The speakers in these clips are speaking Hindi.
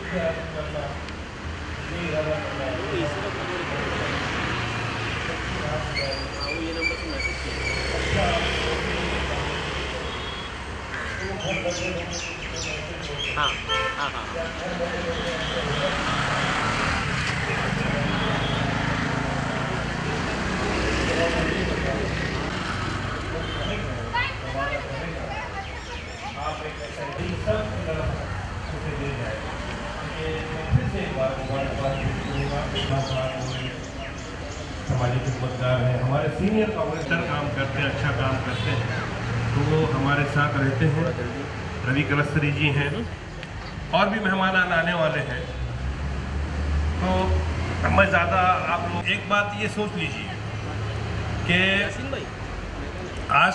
हाँ हाँ हाँ सामाजिक खिदमतगार हैं, हमारे सीनियर कांग्रेसर काम करते हैं, अच्छा काम करते हैं, तो वो हमारे साथ रहते हैं। रवि कलस्त्री जी हैं और भी मेहमान आने वाले हैं। तो मैं ज़्यादा आप लोग एक बात ये सोच लीजिए कि आज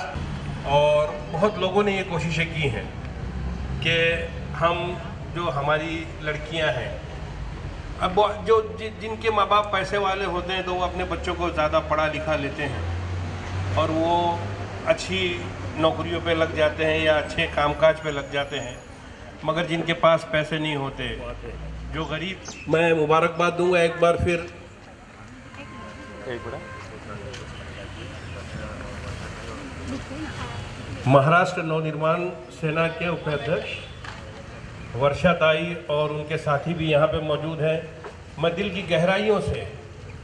और बहुत लोगों ने ये कोशिशें की हैं कि हम जो हमारी लड़कियां हैं, अब जो जिनके माँ बाप पैसे वाले होते हैं तो वो अपने बच्चों को ज़्यादा पढ़ा लिखा लेते हैं और वो अच्छी नौकरियों पे लग जाते हैं या अच्छे कामकाज पे लग जाते हैं, मगर जिनके पास पैसे नहीं होते, जो गरीब, मैं मुबारकबाद दूंगा एक बार फिर महाराष्ट्र नवनिर्माण सेना के उपाध्यक्ष वर्षाताई और उनके साथी भी यहाँ पे मौजूद हैं। मैं दिल की गहराइयों से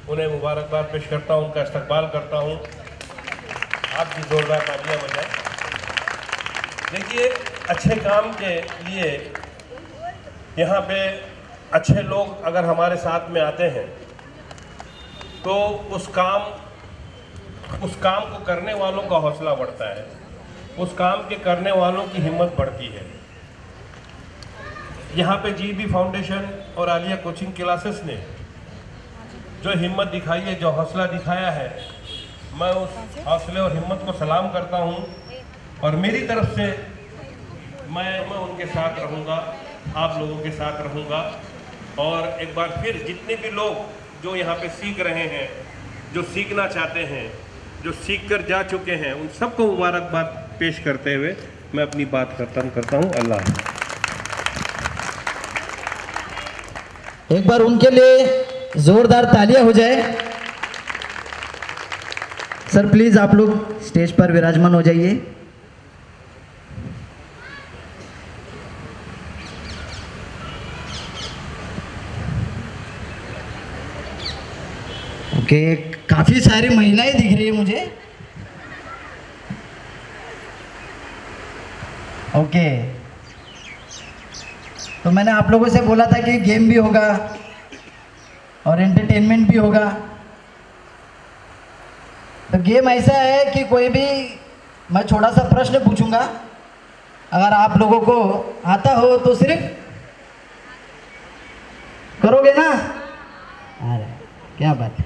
उन्हें मुबारकबाद पेश करता हूँ, उनका इस्तकबाल करता हूँ। आप भी जोरदार तालियां बजाएं। देखिए, अच्छे काम के लिए यहाँ पे अच्छे लोग अगर हमारे साथ में आते हैं तो उस काम को करने वालों का हौसला बढ़ता है, उस काम के करने वालों की हिम्मत बढ़ती है। यहाँ पे जीबी फाउंडेशन और आलिया कोचिंग क्लासेस ने जो हिम्मत दिखाई है, जो हौसला दिखाया है, मैं उस हौसले और हिम्मत को सलाम करता हूँ और मेरी तरफ से मैं उनके साथ रहूँगा, आप लोगों के साथ रहूँगा। और एक बार फिर जितने भी लोग जो यहाँ पे सीख रहे हैं, जो सीखना चाहते हैं, जो सीख कर जा चुके हैं, उन सबको मुबारकबाद पेश करते हुए मैं अपनी बात खत्म करता हूँ। अल्लाह। एक बार उनके लिए जोरदार तालियां हो जाए। सर प्लीज आप लोग स्टेज पर विराजमान हो जाइए। ओके, काफी सारी महिलाएं दिख रही है मुझे। ओके, तो मैंने आप लोगों से बोला था कि गेम भी होगा और एंटरटेनमेंट भी होगा। तो गेम ऐसा है कि कोई भी मैं छोटा सा प्रश्न पूछूंगा, अगर आप लोगों को आता हो तो सिर्फ करोगे ना? अरे क्या बात है।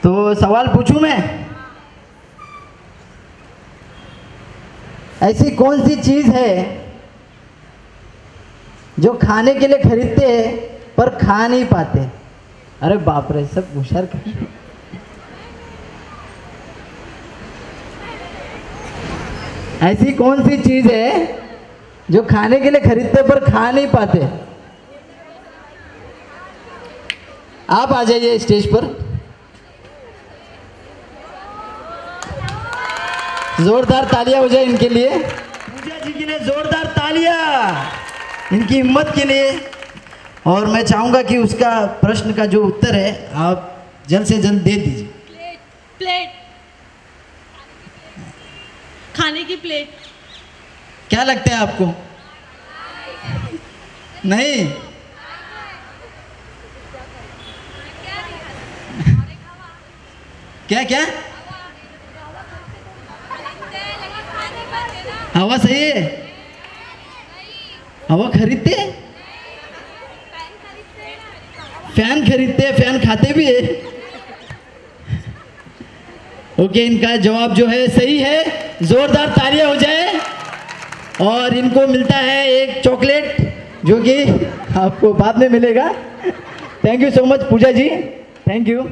तो सवाल पूछूं मैं, ऐसी कौन सी चीज है जो खाने के लिए खरीदते हैं पर खा नहीं पाते? अरे बाप रे, सब होशियार कर। ऐसी कौन सी चीज है जो खाने के लिए खरीदते पर खा नहीं पाते? आप आ जाइए स्टेज पर। जोरदार तालियां हो जाए इनके लिए, पूजा जी के लिए जोरदार तालियां इनकी हिम्मत के लिए। और मैं चाहूंगा कि उसका प्रश्न का जो उत्तर है आप जल्द से जल्द दे दीजिए। प्लेट, खाने की प्लेट। क्या लगता है आपको? नहीं, क्या क्या? हवा सही है? हवा खरीदते, फैन खरीदते, फैन खाते भी है। ओके, इनका जवाब जो है सही है। जोरदार तालियां हो जाए। और इनको मिलता है एक चॉकलेट जो कि आपको बाद में मिलेगा। Thank you so much Puja ji, thank you.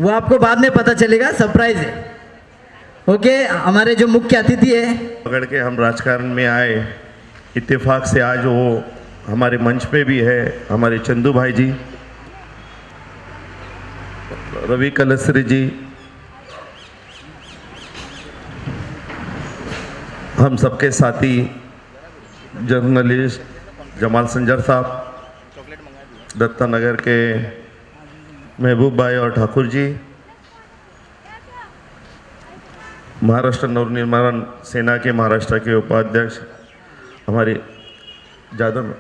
वो आपको बाद में पता चलेगा, सरप्राइज है। ओके, हमारे जो मुख्य अतिथि है, पकड़ के हम राजकारण में आए इत्तेफाक से आज वो हमारे मंच पे भी है, हमारे चंदू भाई जी, रवि कलसरी जी, हम सबके साथी जर्नलिस्ट जमाल संजर साहब, दत्ता नगर के महबूब भाई और ठाकुर जी, महाराष्ट्र नवनिर्माण सेना के महाराष्ट्र के उपाध्यक्ष हमारे जादव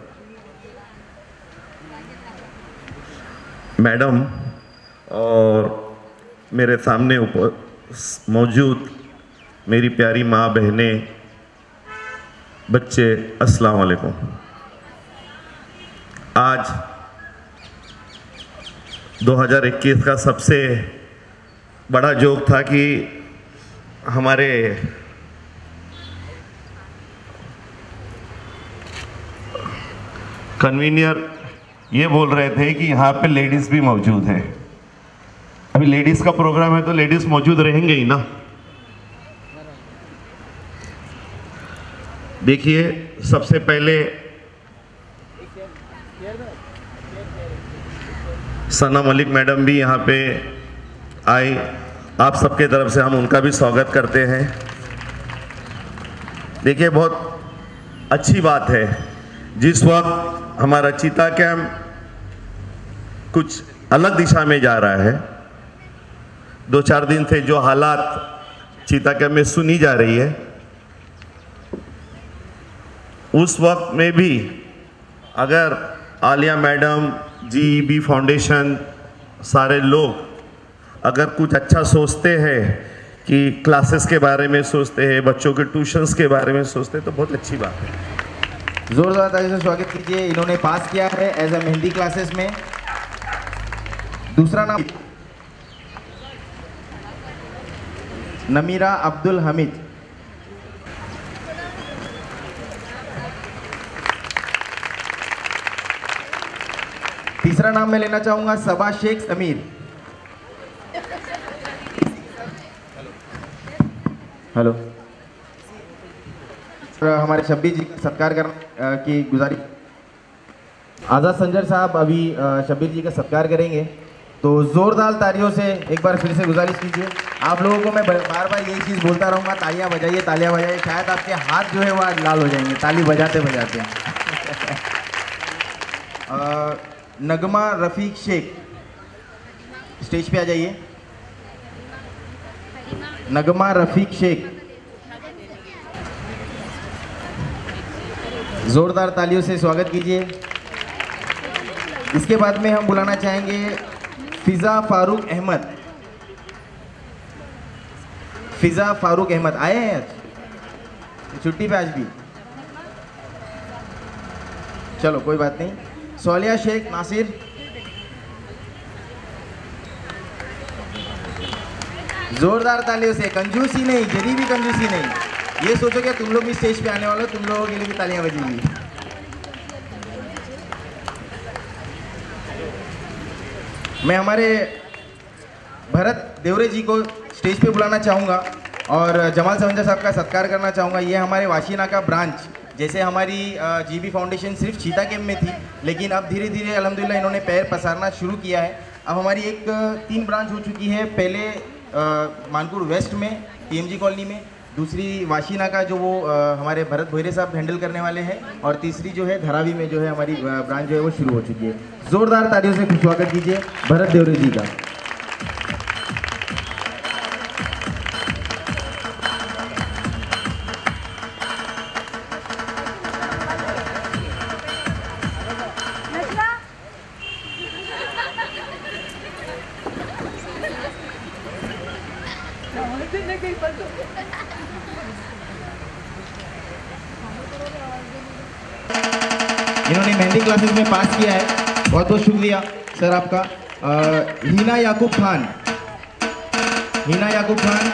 मैडम और मेरे सामने मौजूद मेरी प्यारी माँ, बहनें, बच्चे, अस्सलाम वालेकुम। आज 2021 का सबसे बड़ा जोक था कि हमारे कन्वीनियर ये बोल रहे थे कि यहाँ पे लेडीज भी मौजूद है। अभी लेडीज का प्रोग्राम है तो लेडीज मौजूद रहेंगे ही ना। देखिए, सबसे पहले सना मलिक मैडम भी यहाँ पे आई, आप सबके तरफ से हम उनका भी स्वागत करते हैं। देखिए, बहुत अच्छी बात है, जिस वक्त हमारा चीता कैंप कुछ अलग दिशा में जा रहा है, 2-4 दिन से जो हालात चीता कैंप में सुनी जा रही है, उस वक्त में भी अगर आलिया मैडम, जीईबी फाउंडेशन, सारे लोग अगर कुछ अच्छा सोचते हैं कि क्लासेस के बारे में सोचते हैं, बच्चों के ट्यूशन्स के बारे में सोचते हैं, तो बहुत अच्छी बात है। जोरदार तालियों से स्वागत कीजिए। इन्होंने पास किया है एज ए मेहंदी क्लासेस में। दूसरा नाम नमीरा अब्दुल हमीद। तीसरा नाम मैं लेना चाहूंगा सबा शेख समीर। हेलो। हमारे शब्बीर जी का सत्कार करने की गुजारिश। आज़ाद संजर साहब अभी शब्बीर जी का सत्कार करेंगे, तो जोरदार तालियों से एक बार फिर से गुजारिश कीजिए। आप लोगों को मैं बार बार यही चीज़ बोलता रहूँगा, तालियां बजाइए, तालियां बजाइए। शायद आपके हाथ जो है वो आज लाल हो जाएंगे ताली बजाते बजाते। नगमा रफ़ीक शेख स्टेज पे आ जाइए। नगमा रफ़ीक शेख, जोरदार तालियों से स्वागत कीजिए। इसके बाद में हम बुलाना चाहेंगे फिज़ा फारूक अहमद। फिज़ा फारूक अहमद आए हैं आज, छुट्टी पे आज भी, चलो कोई बात नहीं। सोलिया शेख नासिर। जोरदार तालियों से, कंजूसी नहीं, जरी भी कंजूसी नहीं। ये सोचो कि तुम लोग भी स्टेज पे आने वाले हो, तुम लोगों के लिए भी तालियां बजेंगी। मैं हमारे भरत देवरे जी को स्टेज पे बुलाना चाहूँगा और जमाल संजर साहब का सत्कार करना चाहूँगा। ये हमारे वाशीना का ब्रांच, जैसे हमारी जीबी फाउंडेशन सिर्फ चीता कैंप में थी, लेकिन अब धीरे धीरे अल्हम्दुलिल्लाह इन्होंने पैर पसारना शुरू किया है। अब हमारी 3 ब्रांच हो चुकी है। पहले मानपुर वेस्ट में पीएमजी कॉलोनी में, दूसरी वाशीना का जो वो हमारे भरत भोयरे साहब हैंडल करने वाले हैं, और तीसरी जो है धरावी में जो है हमारी ब्रांच जो है वो शुरू हो चुकी है। जोरदार तालियों से स्वागत कीजिए भरत देवरे जी का। इन्होंने मेहंदी क्लासेस में पास किया है, बहुत बहुत शुक्रिया सर आपका। हिना याकूब खान, हिना याकूब खान,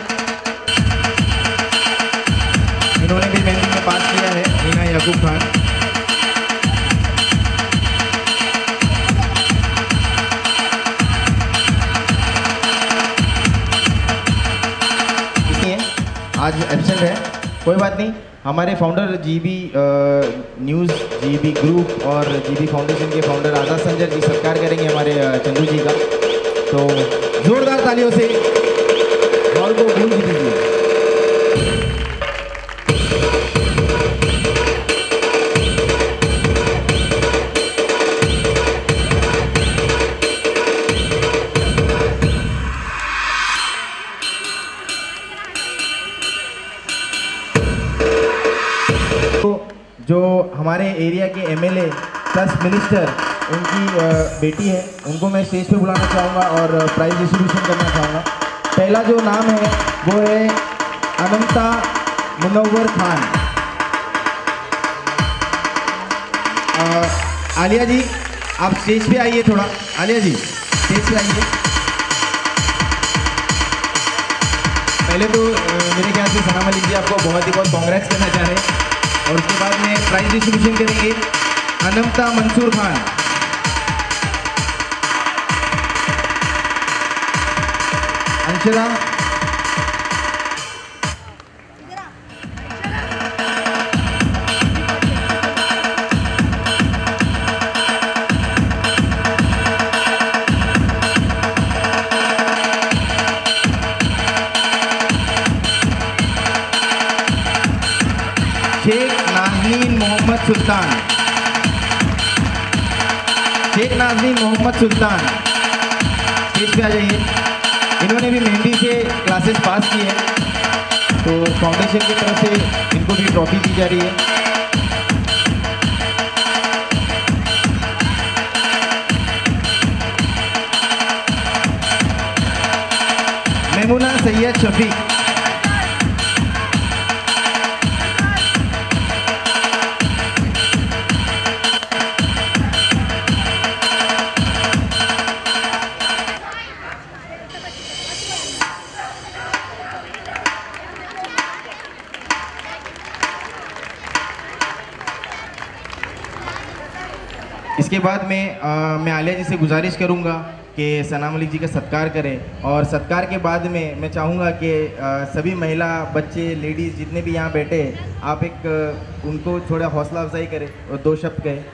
इन्होंने भी मेहंदी में पास किया है। हिना याकूब खान, आज एब्सेंट है, कोई बात नहीं। हमारे founder GB news, GB group और जीबी फाउंडेशन के फाउंडर आज़ाद संजय जी सत्कार करेंगे हमारे चंदू जी का। तो जोरदार तालियों से हॉल को गूंज दीजिए। जो हमारे एरिया के एमएलए प्लस मिनिस्टर, उनकी बेटी है, उनको मैं स्टेज पे बुलाना चाहूँगा और प्राइज डिस्ट्रीब्यूशन करना चाहूँगा। पहला जो नाम है वो है अनंता मुनव्वर खान। आलिया जी आप स्टेज पे आइए थोड़ा। आलिया जी स्टेज पे आइए। पहले तो मेरे ख्याल से सना मलिक जी आपको बहुत ही बहुत कांग्रेस करना चाह रहे हैं और उसके बाद में प्राइज डिस्ट्रीब्यूशन करेंगे अनंता मंसूर खान। अंशला, शेख नाज़नीन मोहम्मद सुल्तान। शेख नाज़नीन मोहम्मद सुल्तान स्टेज पे आ जाइए। इन्होंने भी मेहंदी से क्लासेस पास की है, तो फाउंडेशन की तरफ से इनको भी ट्रॉफी दी जा रही है। मेमुना सैयद शफीक। इसके बाद में मैं आलिया जी से गुजारिश करूंगा कि सना मलिक जी का सत्कार करें और सत्कार के बाद में मैं चाहूँगा कि सभी महिला, बच्चे, लेडीज़ जितने भी यहाँ बैठे आप एक उनको थोड़ा हौसला अफजाई करें और 2 शब्द कहें।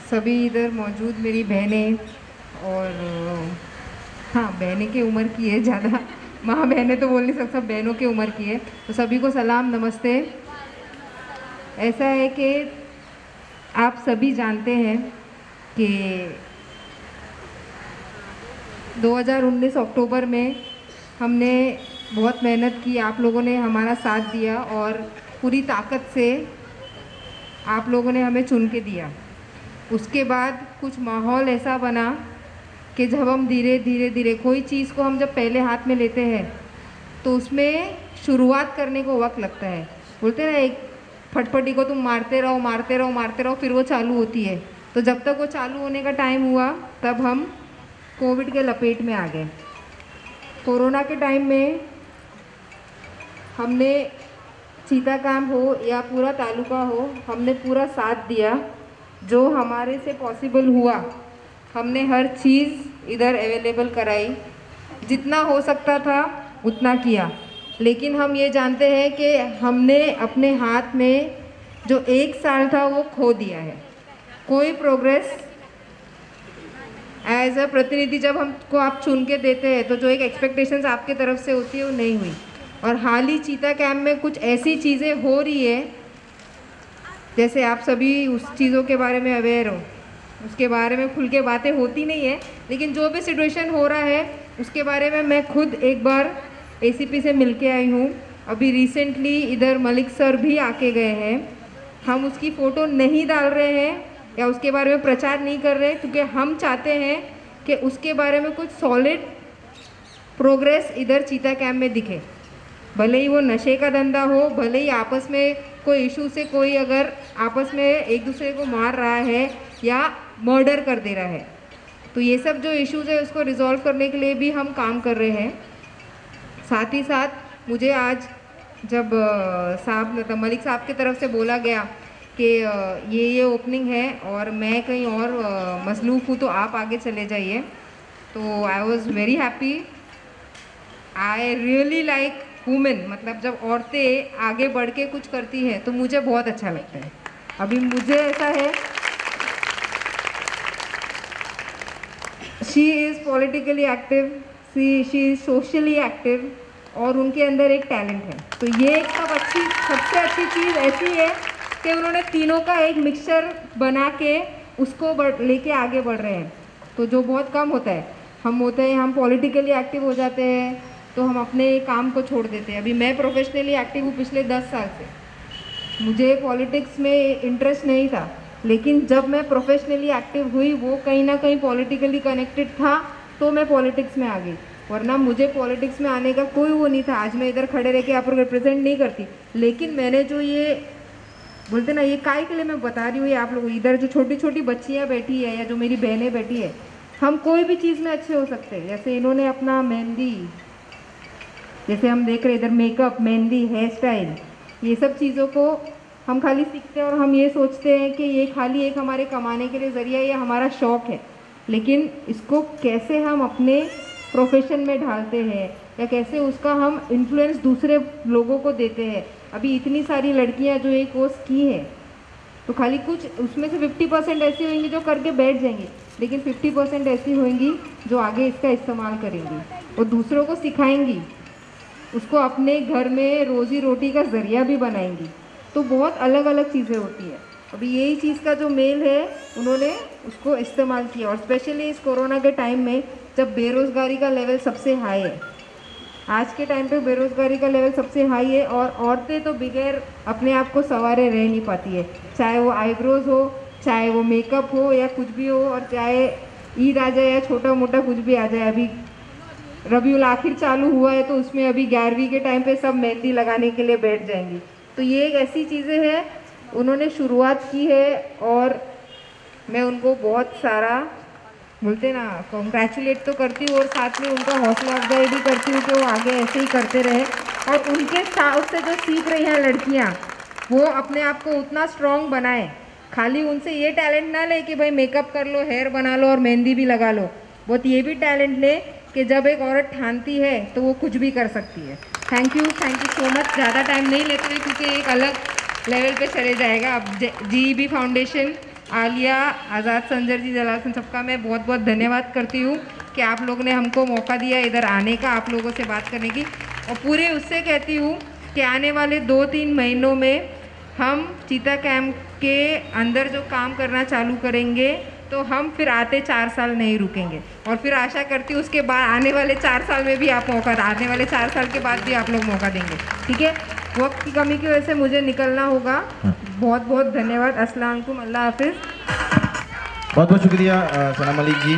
सभी इधर मौजूद मेरी बहनें और हाँ बहनें की उम्र की है, ज़्यादा माँ बहनें तो बोल नहीं सकता, बहनों की उम्र की है, तो सभी को सलाम नमस्ते। ऐसा है कि आप सभी जानते हैं कि 2019 अक्टूबर में हमने बहुत मेहनत की, आप लोगों ने हमारा साथ दिया और पूरी ताकत से आप लोगों ने हमें चुन के दिया। उसके बाद कुछ माहौल ऐसा बना कि जब हम धीरे धीरे कोई चीज़ को हम जब पहले हाथ में लेते हैं तो उसमें शुरुआत करने को वक्त लगता है। बोलते हैं ना, एक फटफटी को तुम मारते रहो फिर वो चालू होती है। तो जब तक वो चालू होने का टाइम हुआ तब हम कोविड के लपेट में आ गए। कोरोना के टाइम में हमने चीता कैंप हो या पूरा तालुका हो, हमने पूरा साथ दिया। जो हमारे से पॉसिबल हुआ हमने हर चीज़ इधर अवेलेबल कराई, जितना हो सकता था उतना किया। लेकिन हम ये जानते हैं कि हमने अपने हाथ में जो 1 साल था वो खो दिया है। कोई प्रोग्रेस एज अ प्रतिनिधि जब हमको आप चुन के देते हैं तो जो एक एक्सपेक्टेशंस आपके तरफ से होती है वो नहीं हुई। और हाल ही चीता कैंप में कुछ ऐसी चीज़ें हो रही है, जैसे आप सभी उस चीज़ों के बारे में अवेयर हो, उसके बारे में खुल के बातें होती नहीं है, लेकिन जो भी सिचुएशन हो रहा है उसके बारे में मैं खुद एक बार एसीपी से मिल के आई हूँ। अभी रिसेंटली इधर मलिक सर भी आके गए हैं। हम उसकी फ़ोटो नहीं डाल रहे हैं या उसके बारे में प्रचार नहीं कर रहे हैं, क्योंकि हम चाहते हैं कि उसके बारे में कुछ सॉलिड प्रोग्रेस इधर चीता कैंप में दिखे। भले ही वो नशे का धंधा हो, भले ही आपस में कोई इशू से कोई अगर आपस में एक दूसरे को मार रहा है या मर्डर कर दे रहा है, तो ये सब जो इश्यूज़ है उसको रिजॉल्व करने के लिए भी हम काम कर रहे हैं। साथ ही साथ मुझे आज जब साहब मलिक साहब की तरफ से बोला गया कि ये ओपनिंग है और मैं कहीं और मसरूफ़ हूँ तो आप आगे चले जाइए, तो I was very happy. I really like women, मतलब जब औरतें आगे बढ़ के कुछ करती हैं तो मुझे बहुत अच्छा लगता है। अभी मुझे ऐसा है, she is politically active, she is socially active और उनके अंदर एक टैलेंट है। तो ये एक सबसे अच्छी चीज़ ऐसी है कि उन्होंने तीनों का एक मिक्सचर बना के उसको लेके आगे बढ़ रहे हैं। तो जो बहुत कम होता है, हम पॉलिटिकली एक्टिव हो जाते हैं तो हम अपने काम को छोड़ देते हैं। अभी मैं प्रोफेशनली एक्टिव हूँ पिछले 10 साल से। मुझे पॉलिटिक्स में इंटरेस्ट नहीं था, लेकिन जब मैं प्रोफेशनली एक्टिव हुई वो कहीं ना कहीं पॉलिटिकली कनेक्टेड था तो मैं पॉलिटिक्स में आ गई, वरना मुझे पॉलिटिक्स में आने का कोई वो नहीं था। आज मैं इधर खड़े रह के आपको रिप्रेजेंट नहीं करती, लेकिन मैंने जो ये बोलते ना, ये काय के लिए मैं बता रही हूँ, ये आप लोग इधर जो छोटी छोटी बच्चियाँ बैठी है या जो मेरी बहनें बैठी है, हम कोई भी चीज़ में अच्छे हो सकते हैं। जैसे इन्होंने अपना मेहंदी, जैसे हम देख रहे इधर मेकअप, मेहंदी, हेयर स्टाइल, ये सब चीज़ों को हम खाली सीखते हैं और हम ये सोचते हैं कि ये खाली एक हमारे कमाने के लिए ज़रिया, ये हमारा शौक़ है। लेकिन इसको कैसे हम अपने प्रोफेशन में ढालते हैं या कैसे उसका हम इन्फ्लुएंस दूसरे लोगों को देते हैं। अभी इतनी सारी लड़कियां जो ये कोर्स की हैं, तो खाली कुछ उसमें से 50% ऐसी होंगी जो करके बैठ जाएंगी, लेकिन 50% ऐसी होंगी जो आगे इसका इस्तेमाल करेंगी और दूसरों को सिखाएंगी, उसको अपने घर में रोज़ी रोटी का ज़रिया भी बनाएंगी। तो बहुत अलग अलग चीज़ें होती है। अभी यही चीज़ का जो मेल है उन्होंने उसको इस्तेमाल किया, और स्पेशली इस कोरोना के टाइम में जब बेरोज़गारी का लेवल सबसे हाई है, आज के टाइम पे बेरोज़गारी का लेवल सबसे हाई है और औरतें तो बगैर अपने आप को संवारे रह नहीं पाती है, चाहे वो आईब्रोज हो, चाहे वो मेकअप हो या कुछ भी हो, और चाहे ईद आ जाए या छोटा मोटा कुछ भी आ जाए। अभी रबीउल आखिर चालू हुआ है तो उसमें अभी 11वीं के टाइम पे सब मेहंदी लगाने के लिए बैठ जाएंगी। तो ये एक ऐसी चीज़ें हैं उन्होंने शुरुआत की है और मैं उनको बहुत सारा बोलते ना कॉन्ग्रेचुलेट तो करती हूँ और साथ में उनका हौसला अफजाई भी करती हूँ कि वो आगे ऐसे ही करते रहे। और उनके साथ से जो सीख रही हैं लड़कियाँ, वो अपने आप को उतना स्ट्रॉन्ग बनाएं। खाली उनसे ये टैलेंट ना ले कि भाई मेकअप कर लो, हेयर बना लो और मेहंदी भी लगा लो, बहुत ये भी टैलेंट ले कि जब एक औरत ठानती है तो वो कुछ भी कर सकती है। Thank you so much. ज़्यादा टाइम नहीं लेते हुए क्योंकि एक अलग लेवल पे चले जाएगा। अब GEB फाउंडेशन, आलिया, आज़ाद संजर जी, जलाल सन, सबका मैं बहुत बहुत धन्यवाद करती हूँ कि आप लोगों ने हमको मौका दिया इधर आने का, आप लोगों से बात करने की। और पूरे उससे कहती हूँ कि आने वाले 2-3 महीनों में हम चीता कैंप के अंदर जो काम करना चालू करेंगे तो हम फिर आते 4 साल नहीं रुकेंगे, और फिर आशा करती हूँ उसके बाद आने वाले 4 साल में भी आप मौका, आने वाले 4 साल के बाद भी आप लोग मौका देंगे। ठीक है, वक्त की कमी की वजह से मुझे निकलना होगा। बहुत बहुत धन्यवाद। अस्सलाम वालेकुम, अल्लाह हाफिज़। बहुत बहुत शुक्रिया सना मलिक जी,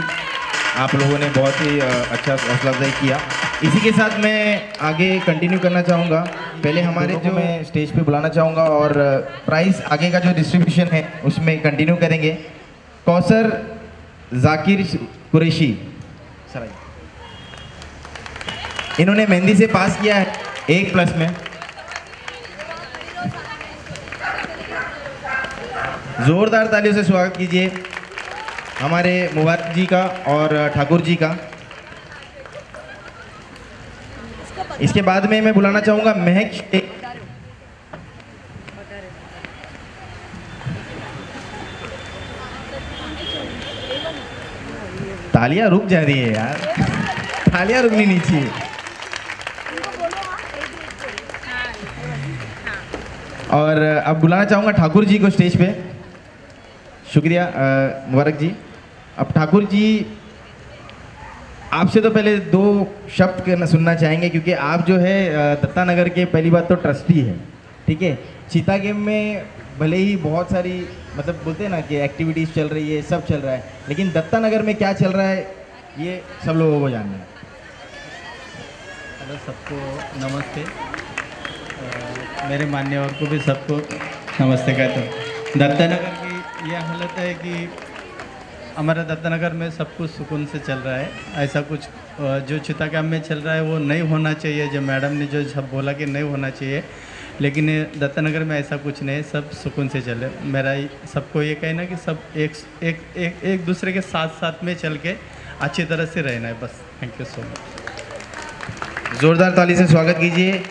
आप लोगों ने बहुत ही अच्छा हौसला अफजाई किया। इसी के साथ मैं आगे कंटिन्यू करना चाहूँगा। पहले हमारे जो मैं स्टेज पे बुलाना चाहूँगा और प्राइस आगे का जो डिस्ट्रीब्यूशन है उसमें कंटिन्यू करेंगे। कौसर जाकिर कुरैशी सर, इन्होंने मेहंदी से पास किया है 1+ में। जोरदार तालियों से स्वागत कीजिए हमारे मुबारक जी का और ठाकुर जी का। इसके बाद में मैं बुलाना चाहूँगा महक। तालियां रुक जा रही है यार, तालियां रुकनी नहीं चाहिए। और अब बुलाना चाहूँगा ठाकुर जी को स्टेज पे। शुक्रिया मुबारक जी। अब ठाकुर जी, आपसे तो पहले 2 शब्द सुनना चाहेंगे, क्योंकि आप जो है दत्ता नगर के पहली बात तो ट्रस्टी है। ठीक है, चीता गेम में भले ही बहुत सारी मतलब बोलते हैं ना कि एक्टिविटीज़ चल रही है, सब चल रहा है, लेकिन दत्ता नगर में क्या चल रहा है ये सब लोगों को जानना है। हेलो सबको नमस्ते। मेरे मान्यवर को भी सबको नमस्ते कहता हूँ। दत्तानगर की ये हालत है कि हमारे दत्तानगर में सब कुछ सुकून से चल रहा है। ऐसा कुछ जो चितागांव में चल रहा है वो नहीं होना चाहिए, जो मैडम ने जो सब बोला कि नहीं होना चाहिए, लेकिन दत्तानगर में ऐसा कुछ नहीं, सब सुकून से चले। मेरा सबको ये कहना कि सब एक दूसरे के साथ साथ में चल के अच्छी तरह से रहना है, बस। Thank you so much. जोरदार ताली से स्वागत कीजिए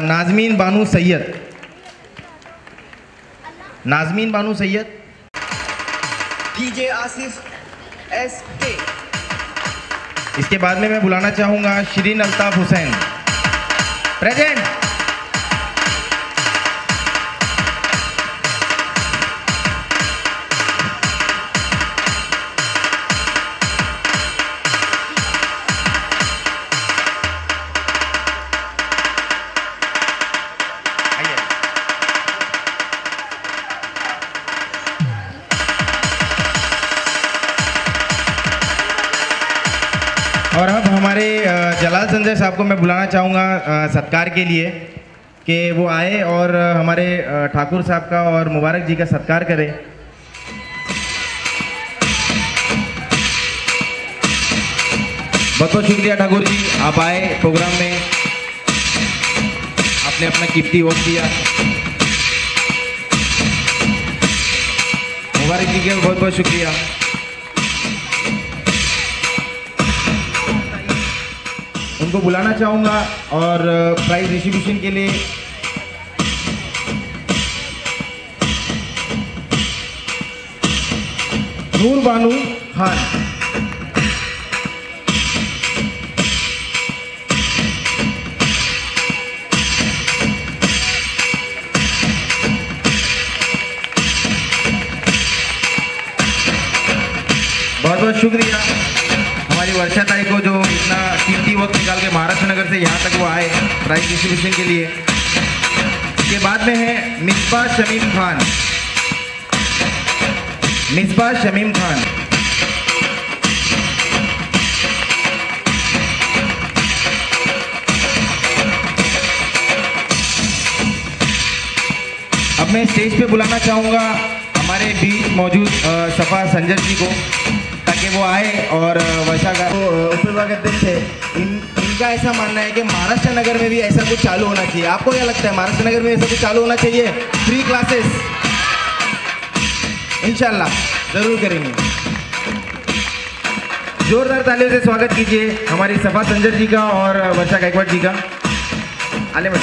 नाजमीन बानू सैयद। नाजमीन बानू सैयद। DJ Asif SK. इसके बाद में मैं बुलाना चाहूँगा शिरीन अल्ताफ हुसैन। प्रेजेंट। और अब हमारे जलाल संजय साहब को मैं बुलाना चाहूँगा सत्कार के लिए कि वो आए और हमारे ठाकुर साहब का और मुबारक जी का सत्कार करें। बहुत बहुत शुक्रिया ठाकुर जी, आप आए प्रोग्राम में, आपने अपना कीमती वक्त दिया। मुबारक जी के बहुत बहुत शुक्रिया। उनको बुलाना चाहूँगा और प्राइज डिस्ट्रीब्यूशन के लिए नूर बानू खान। बहुत बहुत शुक्रिया हमारी वर्षा ताई को जो इतना कीमती वक्त निकाल के महाराष्ट्र नगर से यहाँ तक वो आए प्राइज डिस्ट्रीब्यूशन के लिए। इसके बाद में है मिसबा शमीम खान। मिसबा शमीम खान। अब मैं स्टेज पे बुलाना चाहूँगा हमारे बीच मौजूद सफा संजय जी को, ताकि वो आए और वर्षा का उपस्वागत थे। इनका ऐसा मानना है कि महाराष्ट्र नगर में भी ऐसा कुछ चालू होना चाहिए। आपको क्या लगता है, महाराष्ट्र नगर में ऐसा कुछ चालू होना चाहिए? फ्री क्लासेस इंशाल्लाह ज़रूर करेंगे। जोरदार तालियों से स्वागत कीजिए हमारी सफा संजय जी का और वर्षा गायकवाड़ जी का। आले मत।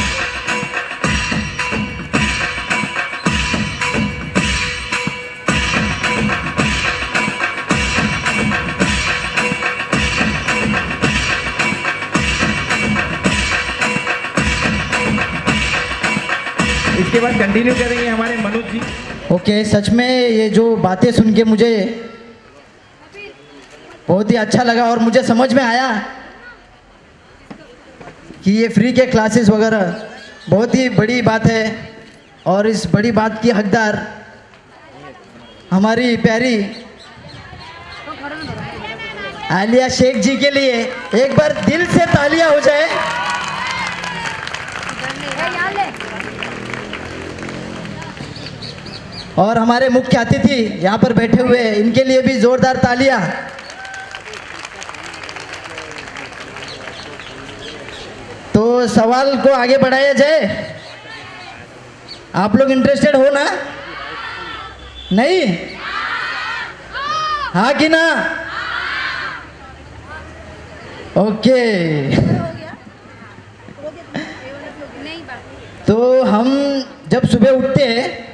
इसके बाद कंटिन्यू करेंगे हमारे मनोज जी। ओके, सच में ये जो बातें सुन के मुझे बहुत ही अच्छा लगा और मुझे समझ में आया कि ये फ्री के क्लासेस वगैरह बहुत ही बड़ी बात है और इस बड़ी बात की हकदार हमारी प्यारी आलिया शेख जी के लिए एक बार दिल से तालियां हो जाए। और हमारे मुख्य अतिथि यहाँ पर बैठे हुए हैं, इनके लिए भी जोरदार तालियां। तो सवाल को आगे बढ़ाया जाए। आप लोग इंटरेस्टेड हो ना? नहीं? हाँ कि ना? ओके। तो हम जब सुबह उठते हैं,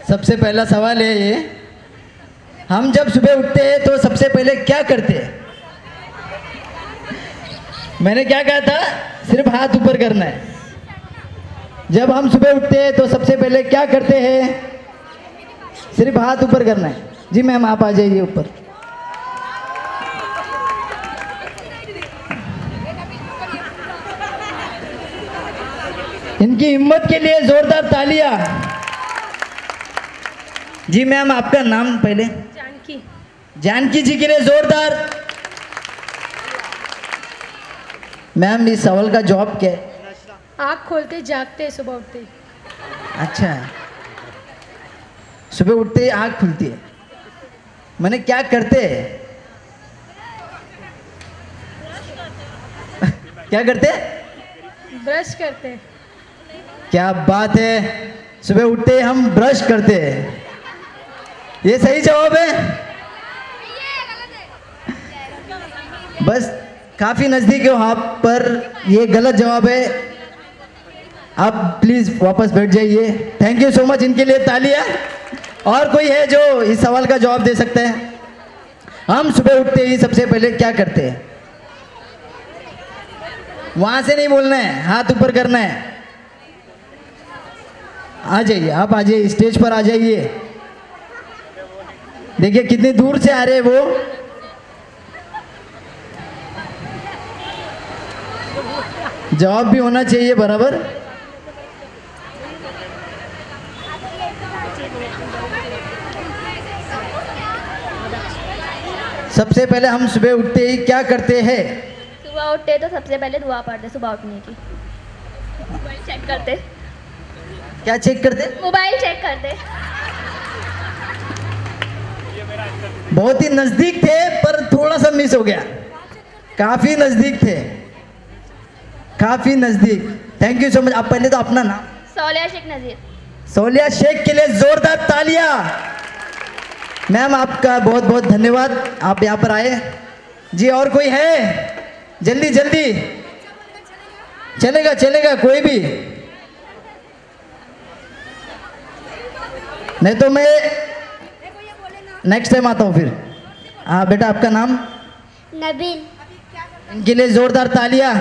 सबसे पहला सवाल है ये, हम जब सुबह उठते हैं तो सबसे पहले क्या करते हैं? मैंने क्या कहा था? सिर्फ हाथ ऊपर करना है। जब हम सुबह उठते हैं तो सबसे पहले क्या करते हैं? सिर्फ हाथ ऊपर करना है। जी मैम, आप आ जाइए ऊपर। इनकी हिम्मत के लिए जोरदार तालियां। जी मैम, आपका नाम पहले? जानकी। जानकी जी के लिए जोरदार। मैम इस सवाल का जवाब क्या है? आँख खोलते जागते सुबह उठते। अच्छा, सुबह उठते ही आँख खुलती है, मैंने क्या करते हैं? क्या करते? ब्रश करते। क्या बात है, सुबह उठते ही हम ब्रश करते हैं, ये सही जवाब है। बस काफी नजदीक हो आप, पर ये गलत जवाब है। आप प्लीज वापस बैठ जाइए। थैंक यू सो मच, इनके लिए तालियां। और कोई है जो इस सवाल का जवाब दे सकता है? हम सुबह उठते ही सबसे पहले क्या करते हैं? वहां से नहीं बोलना है, हाथ ऊपर करना है। आ जाइए, आप आ जाइए, स्टेज पर आ जाइए। देखिए कितनी दूर से आ रहे हैं वो। जवाब भी होना चाहिए बराबर। सबसे पहले हम सुबह उठते ही क्या करते हैं? सुबह उठते तो सबसे पहले दुआ पढ़ते, सुबह उठने की। मोबाइल चेक करते। क्या चेक करते? मोबाइल चेक करते। बहुत ही नजदीक थे पर थोड़ा सा मिस हो गया। काफी नजदीक थे, काफी नजदीक। Thank you so much. आप पहले तो अपना नाम? सोलिया शेख नजीर। सोलिया शेख के लिए जोरदार तालियां। मैम आपका बहुत बहुत धन्यवाद, आप यहाँ पर आए। जी और कोई है? जल्दी जल्दी। चलेगा चलेगा, कोई भी नहीं तो मैं नेक्स्ट टाइम आता हूँ फिर। हाँ बेटा, आपका नाम? नबील। इनके लिए जोरदार तालियां।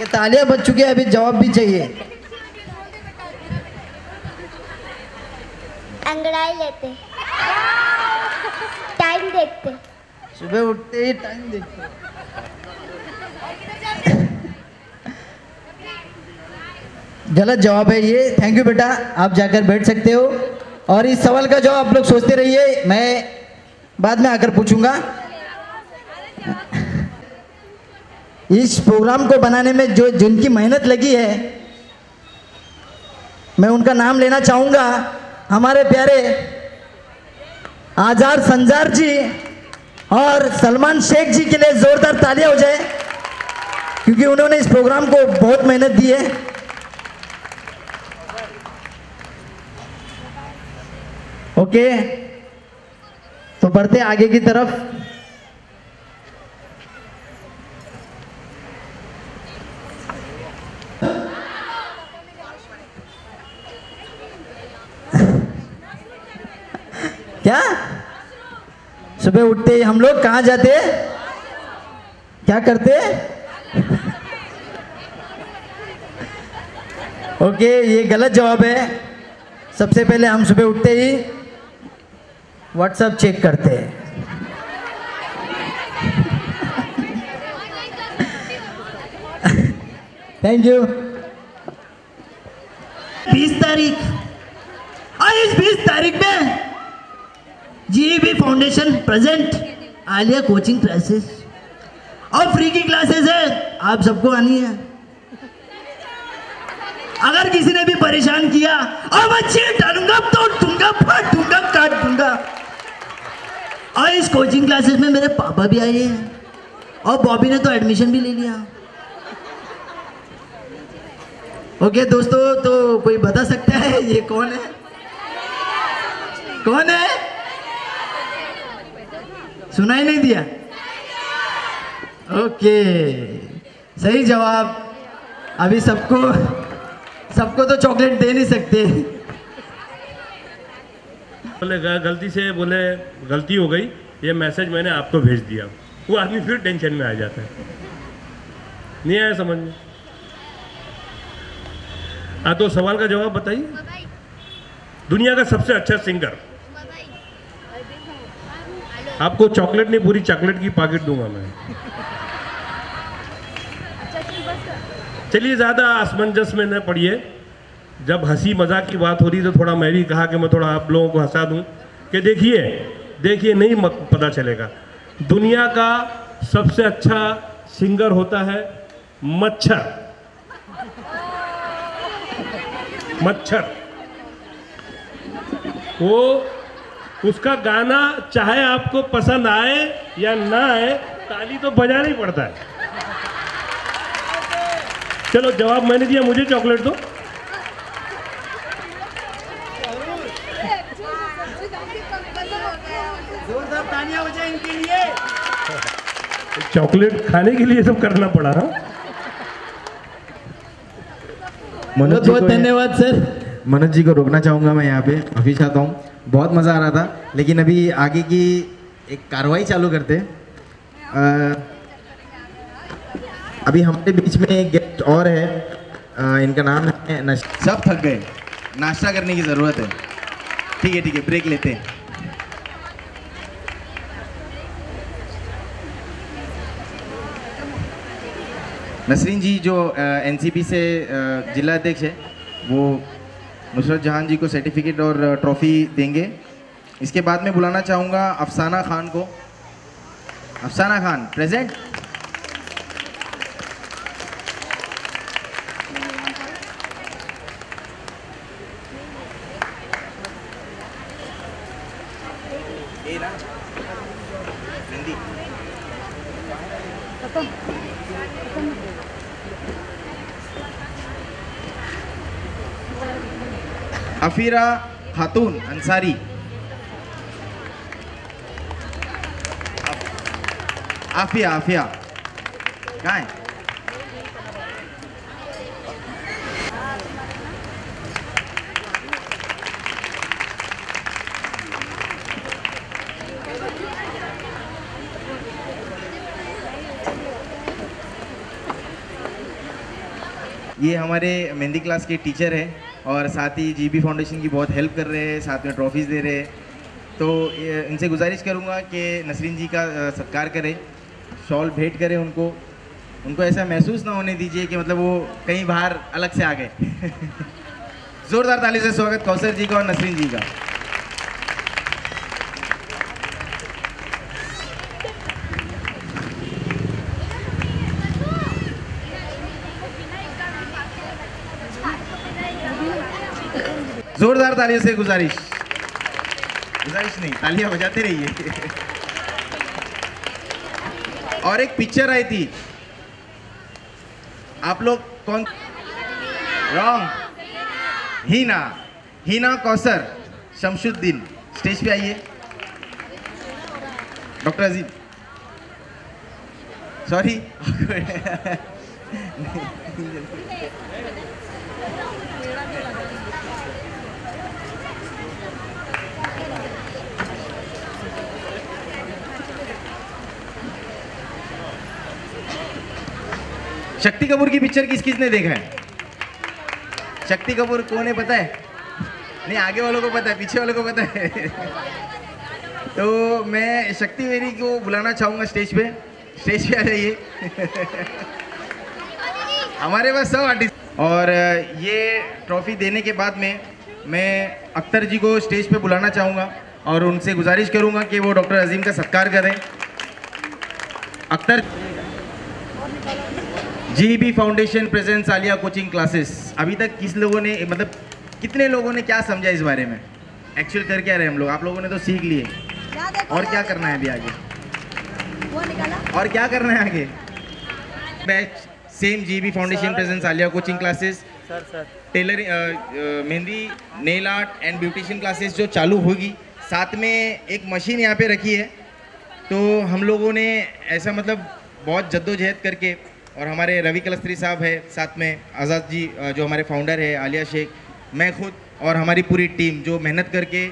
तालियां बज चुकी है, अभी जवाब भी चाहिए। अंगड़ाई लेते, टाइम देखते। सुबह उठते ही टाइम देखते। गलत जवाब है ये। थैंक यू बेटा, आप जाकर बैठ सकते हो। और इस सवाल का जवाब आप लोग सोचते रहिए, मैं बाद में आकर पूछूंगा। इस प्रोग्राम को बनाने में जो जिनकी मेहनत लगी है, मैं उनका नाम लेना चाहूंगा। हमारे प्यारे आजार संजार जी और सलमान शेख जी के लिए जोरदार तालियां हो जाए, क्योंकि उन्होंने इस प्रोग्राम को बहुत मेहनत दी है। ओके, तो बढ़ते आगे की तरफ। क्या सुबह उठते ही हम लोग कहाँ जाते? क्या करते? ओके, ये गलत जवाब है। सबसे पहले हम सुबह उठते ही व्हाट्सएप चेक करते हैं। Thank you. 20 तारीख, और इस 20 तारीख में GB foundation present Alia coaching classes और फ्री की क्लासेस है, आप सबको आनी है। अगर किसी ने भी परेशान किया और मैं चीर डालूंगा, तोड़ दूंगा, फाड़ दूंगा, काट दूंगा। और इस कोचिंग क्लासेस में मेरे पापा भी आए हैं और बॉबी ने तो एडमिशन भी ले लिया। ओके दोस्तों, तो कोई बता सकता है ये कौन है? कौन है? सुनाई नहीं दिया? ओके, सही जवाब। अभी सबको तो चॉकलेट दे नहीं सकते। बोले गलती से, बोले गलती हो गई, ये मैसेज मैंने आपको भेज दिया। वो आदमी फिर टेंशन में आ जाता है। नहीं आया समझ में? तो सवाल का जवाब बताइए। दुनिया का सबसे अच्छा सिंगर। आपको चॉकलेट नहीं, पूरी चॉकलेट की पैकेट दूंगा मैं। चलिए, ज़्यादा असमंजस में न पड़िए। जब हंसी मजाक की बात हो रही तो थोड़ा मैं भी कहा कि मैं थोड़ा आप लोगों को हंसा दूं कि देखिए, देखिए नहीं पता चलेगा। दुनिया का सबसे अच्छा सिंगर होता है मच्छर। मच्छर वो उसका गाना चाहे आपको पसंद आए या ना आए, ताली तो बजाना ही पड़ता है। चलो जवाब मैंने दिया, मुझे चॉकलेट दो। जोरदार तालियां हो जाए इनके लिए। चॉकलेट खाने के लिए सब करना पड़ा। हाँ, बहुत बहुत धन्यवाद सर। मनोज जी को रोकना चाहूँगा मैं यहाँ पे, अभी चाहता हूँ। बहुत मज़ा आ रहा था, लेकिन अभी आगे की एक कार्रवाई चालू करते हैं। अभी हमारे बीच में एक गेस्ट और है, इनका नाम है सब थक गए, नाश्ता करने की ज़रूरत है। ठीक है, ब्रेक लेते हैं। नसरीन जी जो एनसीपी से जिला अध्यक्ष है, वो नुसरत जहान जी को सर्टिफिकेट और ट्रॉफी देंगे। इसके बाद में बुलाना चाहूँगा अफसाना खान को। अफसाना खान प्रेजेंट। अफीरा खातून अंसारी। आफिया कहाँ है? ये हमारे मेहंदी क्लास के टीचर हैं और साथ ही जीबी फाउंडेशन की बहुत हेल्प कर रहे हैं, साथ में ट्रॉफीज़ दे रहे हैं। तो इनसे गुजारिश करूँगा कि नसरीन जी का सत्कार करें, शॉल भेंट करें उनको ऐसा महसूस ना होने दीजिए कि मतलब वो कहीं बाहर अलग से आ गए। ज़ोरदार ताली से स्वागत कौसर जी का और नसरीन जी का। जोरदार तालियों से गुजारिश नहीं, तालियां बजाते रहिए। और एक पिक्चर आई थी, आप लोग कौन? रॉन्ग। हीना कौसर शमशुद्दीन, स्टेज पे आइए। डॉक्टर अजीम, सॉरी। शक्ति कपूर की पिक्चर किसने देखा है? शक्ति कपूर कौन है पता है? नहीं, आगे वालों को पता है, पीछे वालों को पता है। तो मैं शक्ति मेरी को बुलाना चाहूँगा स्टेज पे आ जाइए। हमारे पास सब आर्टिस्ट। और ये ट्रॉफी देने के बाद में मैं अख्तर जी को स्टेज पे बुलाना चाहूँगा और उनसे गुजारिश करूँगा कि वो डॉक्टर अजीम का सत्कार करें। Akhtar. GB foundation presents Alia coaching classes. अभी तक कितने लोगों ने क्या समझा इस बारे में? एक्चुअल कर क्या रहे हम लोग? आप लोगों ने तो सीख लिए, और क्या करना है अभी आगे? और क्या करना है आगे? Batch same GB foundation presents Alia coaching classes, tailor mehndi, nail art and beautician classes जो चालू होगी। साथ में एक मशीन यहाँ पे रखी है, तो हम लोगों ने ऐसा बहुत जद्दोजहद करके, और हमारे रवि कलस्त्री साहब है, साथ में आज़ाद जी जो हमारे फाउंडर है, आलिया शेख, मैं खुद और हमारी पूरी टीम जो मेहनत करके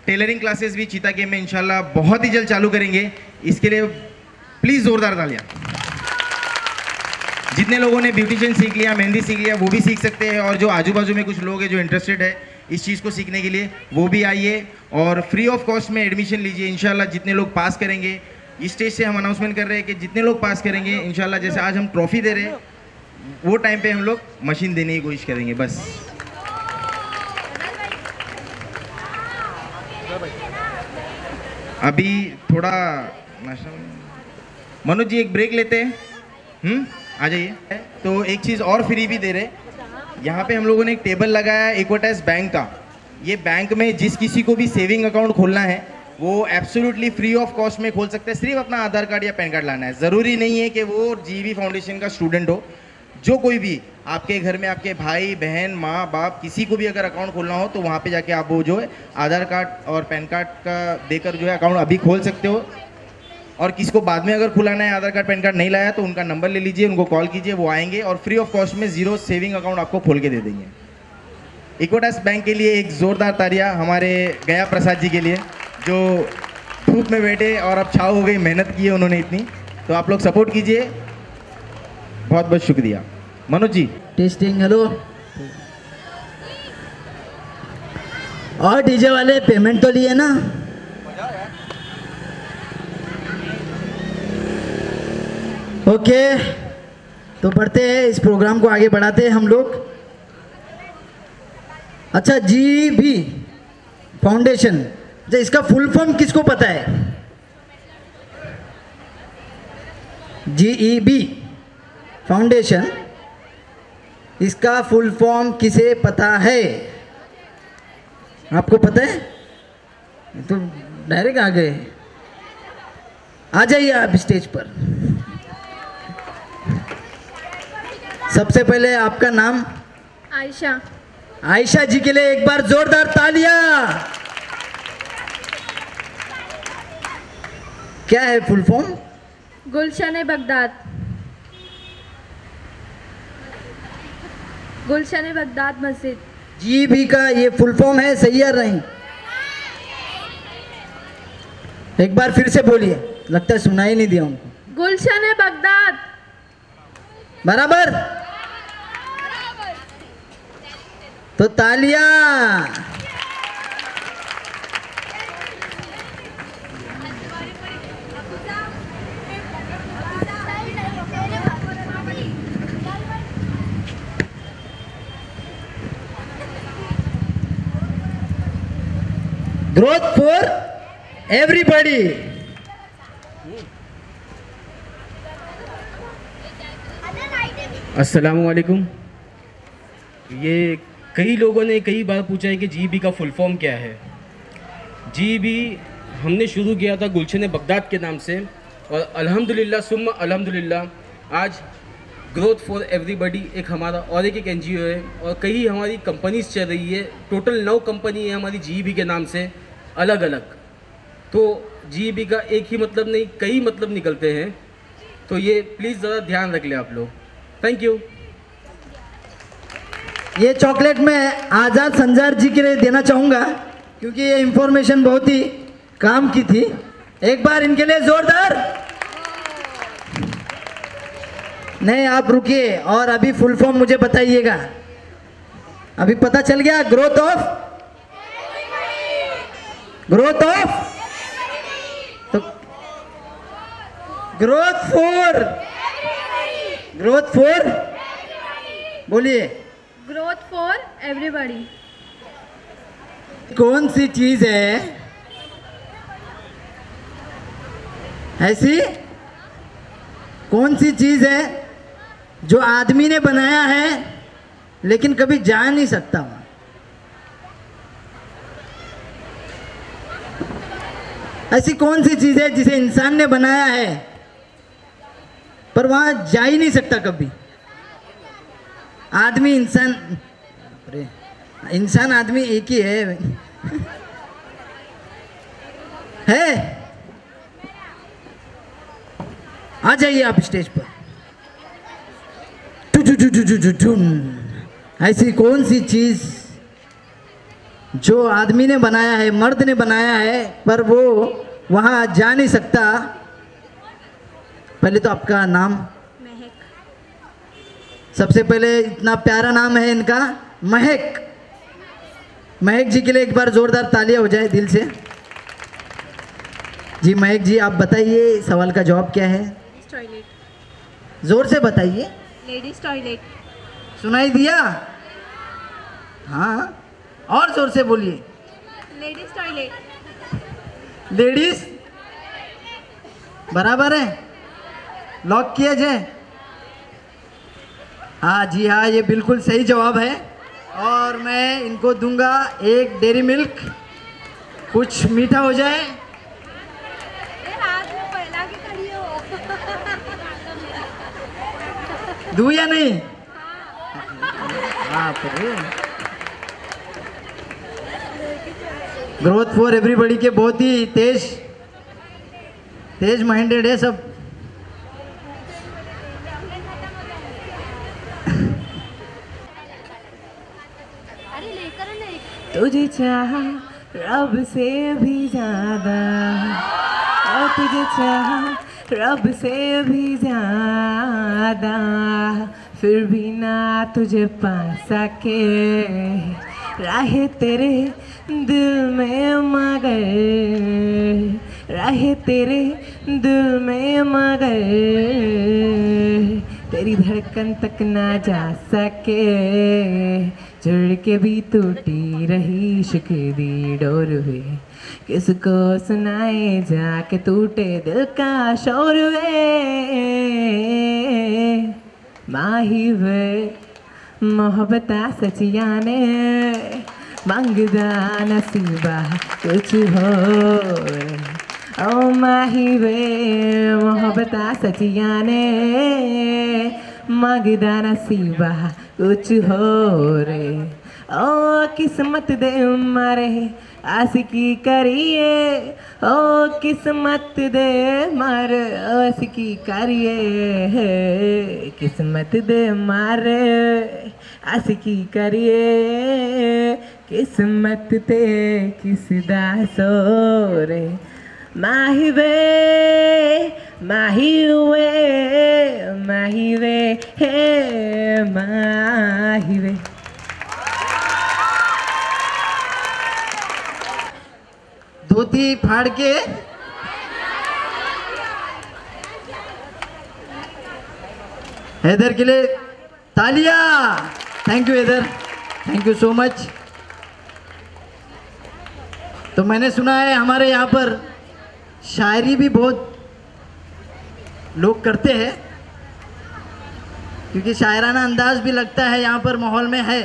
टेलरिंग क्लासेस भी चीता गेम में इंशाल्लाह बहुत ही जल्द चालू करेंगे। इसके लिए प्लीज़ ज़ोरदार तालियां। जितने लोगों ने ब्यूटिशियन सीख लिया, मेहंदी सीख लिया, वो भी सीख सकते हैं, और जो आजू बाजू में कुछ लोग हैं जो इंटरेस्टेड है इस चीज़ को सीखने के लिए, वो भी आइए और फ्री ऑफ कॉस्ट में एडमिशन लीजिए। इंशाल्लाह जितने लोग पास करेंगे, इस स्टेज से हम अनाउंसमेंट कर रहे हैं कि जितने लोग पास करेंगे इंशाल्लाह, जैसे आज हम ट्रॉफी दे रहे हैं, वो टाइम पे हम लोग मशीन देने की कोशिश करेंगे। बस अभी थोड़ा मनोज जी एक ब्रेक लेते हैं, आ जाइए। तो एक चीज़ और फ्री भी दे रहे, यहाँ पे हम लोगों ने एक टेबल लगाया है इक्विटास बैंक का। ये बैंक में जिस किसी को भी सेविंग अकाउंट खोलना है वो एब्सोल्युटली फ्री ऑफ कॉस्ट में खोल सकते हैं। सिर्फ अपना आधार कार्ड या पैन कार्ड लाना है। ज़रूरी नहीं है कि वो जीबी फाउंडेशन का स्टूडेंट हो। जो कोई भी आपके घर में आपके भाई बहन माँ बाप किसी को भी अगर अकाउंट खोलना हो तो वहाँ पे जाके आप वो जो है आधार कार्ड और पैन कार्ड का देकर जो है अकाउंट अभी खोल सकते हो। और किसी को बाद में अगर खुलाना है, आधार कार्ड पैन कार्ड नहीं लाया, तो उनका नंबर ले लीजिए, उनको कॉल कीजिए, वो आएंगे और फ्री ऑफ कॉस्ट में 0 सेविंग अकाउंट आपको खोल के दे देंगे। इक्विटास बैंक के लिए एक ज़ोरदार तालियां हमारे गया प्रसाद जी के लिए, जो धूप में बैठे और अब छाव हो गई, मेहनत की है उन्होंने इतनी। तो आप लोग सपोर्ट कीजिए, बहुत बहुत शुक्रिया। Manoj G testing, hello. और डीजे वाले पेमेंट तो लिए ना? ओके, तो बढ़ते हैं, इस प्रोग्राम को आगे बढ़ाते हैं हम लोग। अच्छा, जीबी फाउंडेशन, अच्छा इसका फुल फॉर्म किसको पता है? जीईबी फाउंडेशन, इसका फुल फॉर्म किसे पता है? आपको पता है? तो डायरेक्ट आ गए। आ जाइए आप स्टेज पर। सबसे पहले आपका नाम? आयशा। आयशा जी के लिए एक बार जोरदार तालियां। क्या है फुल फॉर्म? गुलशन-ए-बगदाद। गुलशन-ए-बगदाद मस्जिद। जीबी का ये फुल फॉर्म है, सही या नहीं? एक बार फिर से बोलिए, लगता है सुनाई नहीं दिया उनको। गुलशन-ए-बगदाद। बराबर? तो तालियां। Growth for everybody. अस्सलामुअलैकुम। ये कई लोगों ने कई बार पूछा है कि जीबी का फुल फॉर्म क्या है। जीबी हमने शुरू किया था गुलशन-ए-बगदाद के नाम से, और अल्हम्दुलिल्लाह सुम्मा अल्हम्दुलिल्लाह आज ग्रोथ फॉर एवरीबॉडी एक हमारा और एक एनजीओ है, और कई हमारी कंपनीज चल रही है। टोटल 9 कंपनी है हमारी जीबी के नाम से, अलग अलग। तो जीबी का एक ही मतलब नहीं, कई मतलब निकलते हैं। तो ये प्लीज़ ज़रा ध्यान रख लें आप लोग। Thank you. ये चॉकलेट मैं आज़ाद संजार जी के लिए देना चाहूँगा, क्योंकि ये इंफॉर्मेशन बहुत ही काम की थी। एक बार इनके लिए जोरदार। नहीं, आप रुकिए और अभी फुल फॉर्म मुझे बताइएगा। अभी पता चल गया? ग्रोथ ऑफ तो ग्रोथ फॉर बोलिए। Growth for everybody. कौन सी चीज है ऐसी, कौन सी चीज है जो आदमी ने बनाया है लेकिन कभी जा नहीं सकता वहां? ऐसी कौन सी चीज है जिसे इंसान ने बनाया है पर वहां जा ही नहीं सकता कभी? आदमी इंसान, अरे इंसान आदमी एक ही है। आ जाइए आप स्टेज पर। ऐसी कौन सी चीज जो आदमी ने बनाया है, मर्द ने बनाया है, पर वो वहां जा नहीं सकता? पहले तो आपका नाम? महक। सबसे पहले इतना प्यारा नाम है इनका, महक। महक जी के लिए एक बार जोरदार तालियां हो जाए दिल से। जी महक जी, आप बताइए सवाल का जवाब क्या है? टॉयलेट। जोर से बताइए। Ladies toilet. सुनाई दिया? हाँ, और जोर से बोलिए। Ladies toilet. लेडीज बराबर है, लॉक किया जाए। हाँ जी हाँ, ये बिल्कुल सही जवाब है और मैं इनको दूंगा एक डेयरी मिल्क, कुछ मीठा हो जाए। दूं या नहीं? ग्रोथ फॉर एवरीबॉडी के बहुत ही तेज माइंडेड है सब। तुझे चाहा रब से भी ज्यादा, और तुझे चाहा रब से भी ज्यादा, फिर भी ना तुझे पा सके, राहे तेरे दिल में मगर, राहे तेरे दिल में मगर, तेरी धड़कन तक ना जा सके, जुड़ के भी टूटी रही इश्क दी डोर वे, किसको सुनाए जाके टूटे दिल का शोर वे, माही वे मोहब्बता सचिया ने मंगदा नसीबा कुछ हो, ओ माही वे मोहब्बता सचिया ने मंगदा नसीबा कुछ हो रे, ओ किस्मत दे मारे आशिकी करिए, ओ किस्मत दे मारे आशिकी करिए, किस्मत दे मारे आशिकी करिए, किस्मत ते किस दा सोरे, माही वे माही वे माही वे हे माही वे। धोती फाड़ के हैदर के लिए तालियां। Thank you Haider, thank you so much. तो मैंने सुना है हमारे यहाँ पर शायरी भी बहुत लोग करते हैं, क्योंकि शायराना अंदाज भी लगता है यहाँ पर माहौल में है।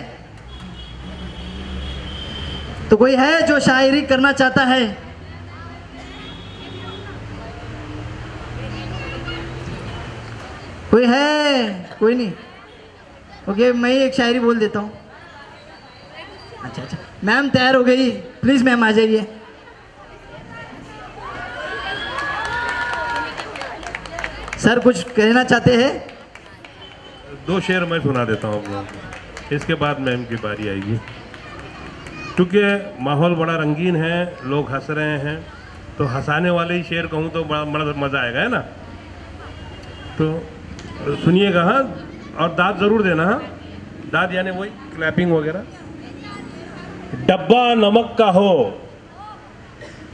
तो कोई है जो शायरी करना चाहता है? कोई है? कोई नहीं? ओके, मैं एक शायरी बोल देता हूँ। अच्छा अच्छा, मैम तैयार हो गई, प्लीज मैम आ जाइए। सर कुछ कहना चाहते हैं? दो शेर मैं सुना देता हूँ आपको, इसके बाद मैम की बारी आएगी। क्योंकि माहौल बड़ा रंगीन है, लोग हंस रहे हैं, तो हंसाने वाले ही शेर कहूँ तो बड़ा मज़ा आएगा, है ना? तो सुनिएगा हाँ, और दाद ज़रूर देना हाँ, दाद यानी वही क्लैपिंग वगैरह। डब्बा नमक का हो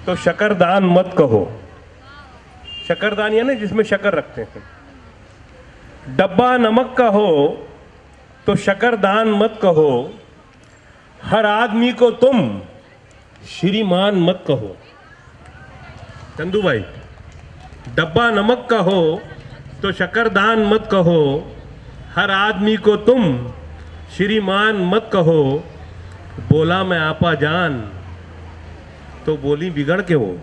तो शक्करदान मत कहो। शक्करदान यानी जिसमें शक्कर रखते हैं। डब्बा नमक का हो तो शक्करदान मत कहो, हर आदमी को तुम श्रीमान मत कहो। चंदू भाई, डब्बा नमक का हो तो शक्करदान मत कहो, हर आदमी को तुम श्रीमान मत कहो। बोला मैं आपा जान तो बोली बिगड़ के वो,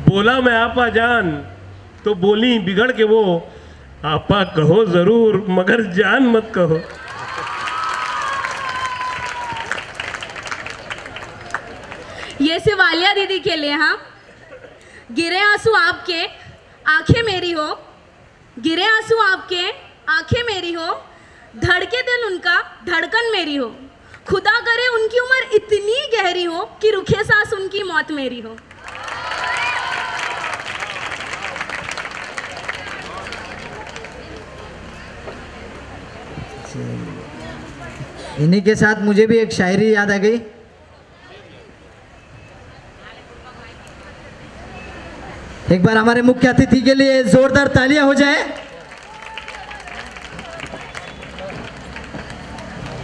बोला मैं आपा जान तो बोली बिगड़ के वो, आपा कहो जरूर मगर जान मत कहो। ये शिवालिया दीदी के लिए। हाँ, गिरे आंसू आपके आंखें मेरी हो, गिरे आंसू आपके आंखें मेरी हो, धड़के दिल उनका धड़कन मेरी हो, खुदा करे उनकी उम्र इतनी गहरी हो कि रुखे सांस उनकी मौत मेरी हो। इन्हीं के साथ मुझे भी एक शायरी याद आ गई। एक बार हमारे मुख्य अतिथि के लिए जोरदार तालियां हो जाए।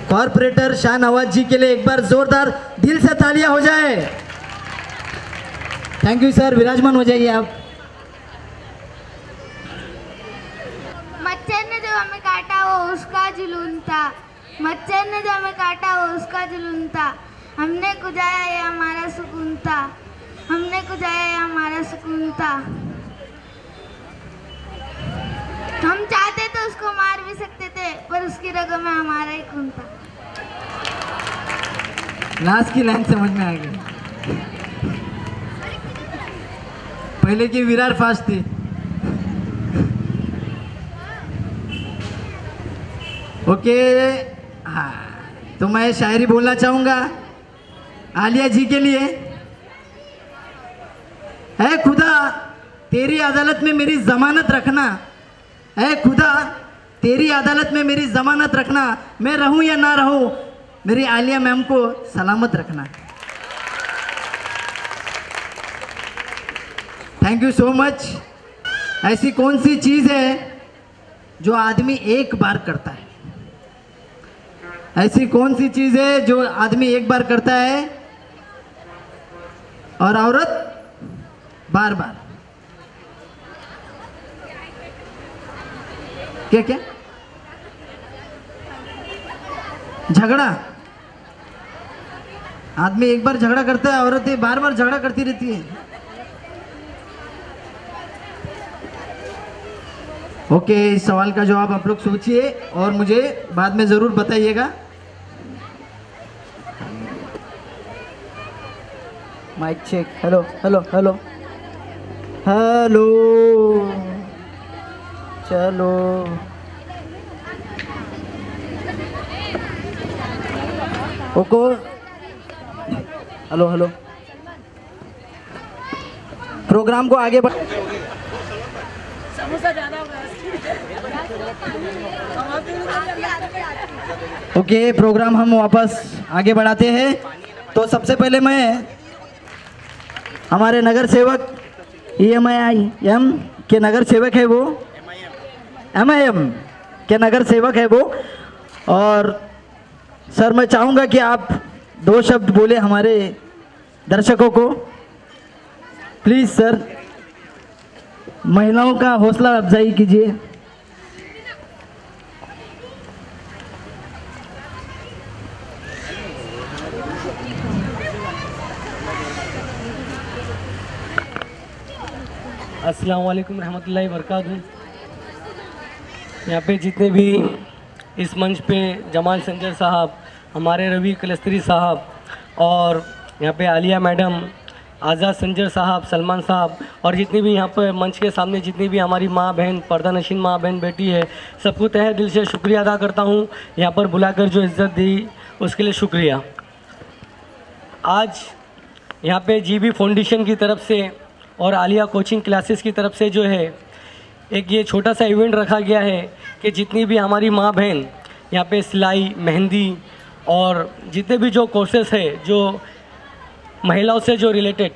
कॉर्पोरेटर शाह नवाज जी के लिए एक बार जोरदार दिल से तालियां हो जाए। थैंक यू सर, विराजमान हो जाइए आप। मच्छर ने जो हमें काटा वो उसका जुलून था, मच्छर ने जो हमें काटा वो उसका जुलून था, हमने कुजाया ये हमारा सुकून था, हमने कुजाया ये हमारा सुकून था। हम चाहते तो उसको मार भी सकते थे, पर उसकी रगों में हमारा ही खून था। लास्ट की लाइन समझ में आ गई, पहले की विरार फास्ट थी। ओके, हाँ, तो मैं शायरी बोलना चाहूंगा आलिया जी के लिए। ऐ खुदा तेरी अदालत में मेरी जमानत रखना, ऐ खुदा तेरी अदालत में मेरी जमानत रखना, मैं रहूं या ना रहूं मेरी आलिया मैम को सलामत रखना। Thank you so much. ऐसी कौन सी चीज है जो आदमी एक बार करता है? ऐसी कौन सी चीज है जो आदमी एक बार करता है और औरत बार बार? क्या क्या? झगड़ा। आदमी एक बार झगड़ा करता है, औरतें बार बार झगड़ा करती रहती है। ओके, इस सवाल का जवाब आप लोग सोचिए और मुझे बाद में जरूर बताइएगा। Mic check, hello hello hello hello, चलो ओको, हेलो हेलो, प्रोग्राम को आगे बढ़। ओके, प्रोग्राम हम वापस आगे बढ़ाते हैं। तो सबसे पहले मैं हमारे नगर सेवक EMIM के नगर सेवक है वो, MIM के नगर सेवक है वो, और सर मैं चाहूँगा कि आप 2 शब्द बोले हमारे दर्शकों को, प्लीज़ सर। महिलाओं का हौसला अफजाई कीजिए। अस्सलाम वालेकुम रहमतुल्लाहि बरकातहू। यहाँ पे जितने भी इस मंच पे जमाल संजर साहब, हमारे रवि कलस्तरी साहब, और यहाँ पे आलिया मैडम, आज़ाद संजर साहब, सलमान साहब, और जितनी भी यहाँ पर मंच के सामने जितनी भी हमारी माँ बहन, पर्दा नशीन माँ बहन बेटी है, सबको तहे दिल से शुक्रिया अदा करता हूँ। यहाँ पर बुलाकर जो इज़्ज़त दी उसके लिए शुक्रिया। आज यहाँ पे GB फाउंडेशन की तरफ से और आलिया कोचिंग क्लासेस की तरफ से जो है एक ये छोटा सा इवेंट रखा गया है कि जितनी भी हमारी माँ बहन यहाँ पे सिलाई, मेहंदी और जितने भी जो कोर्सेस है जो महिलाओं से जो रिलेटेड,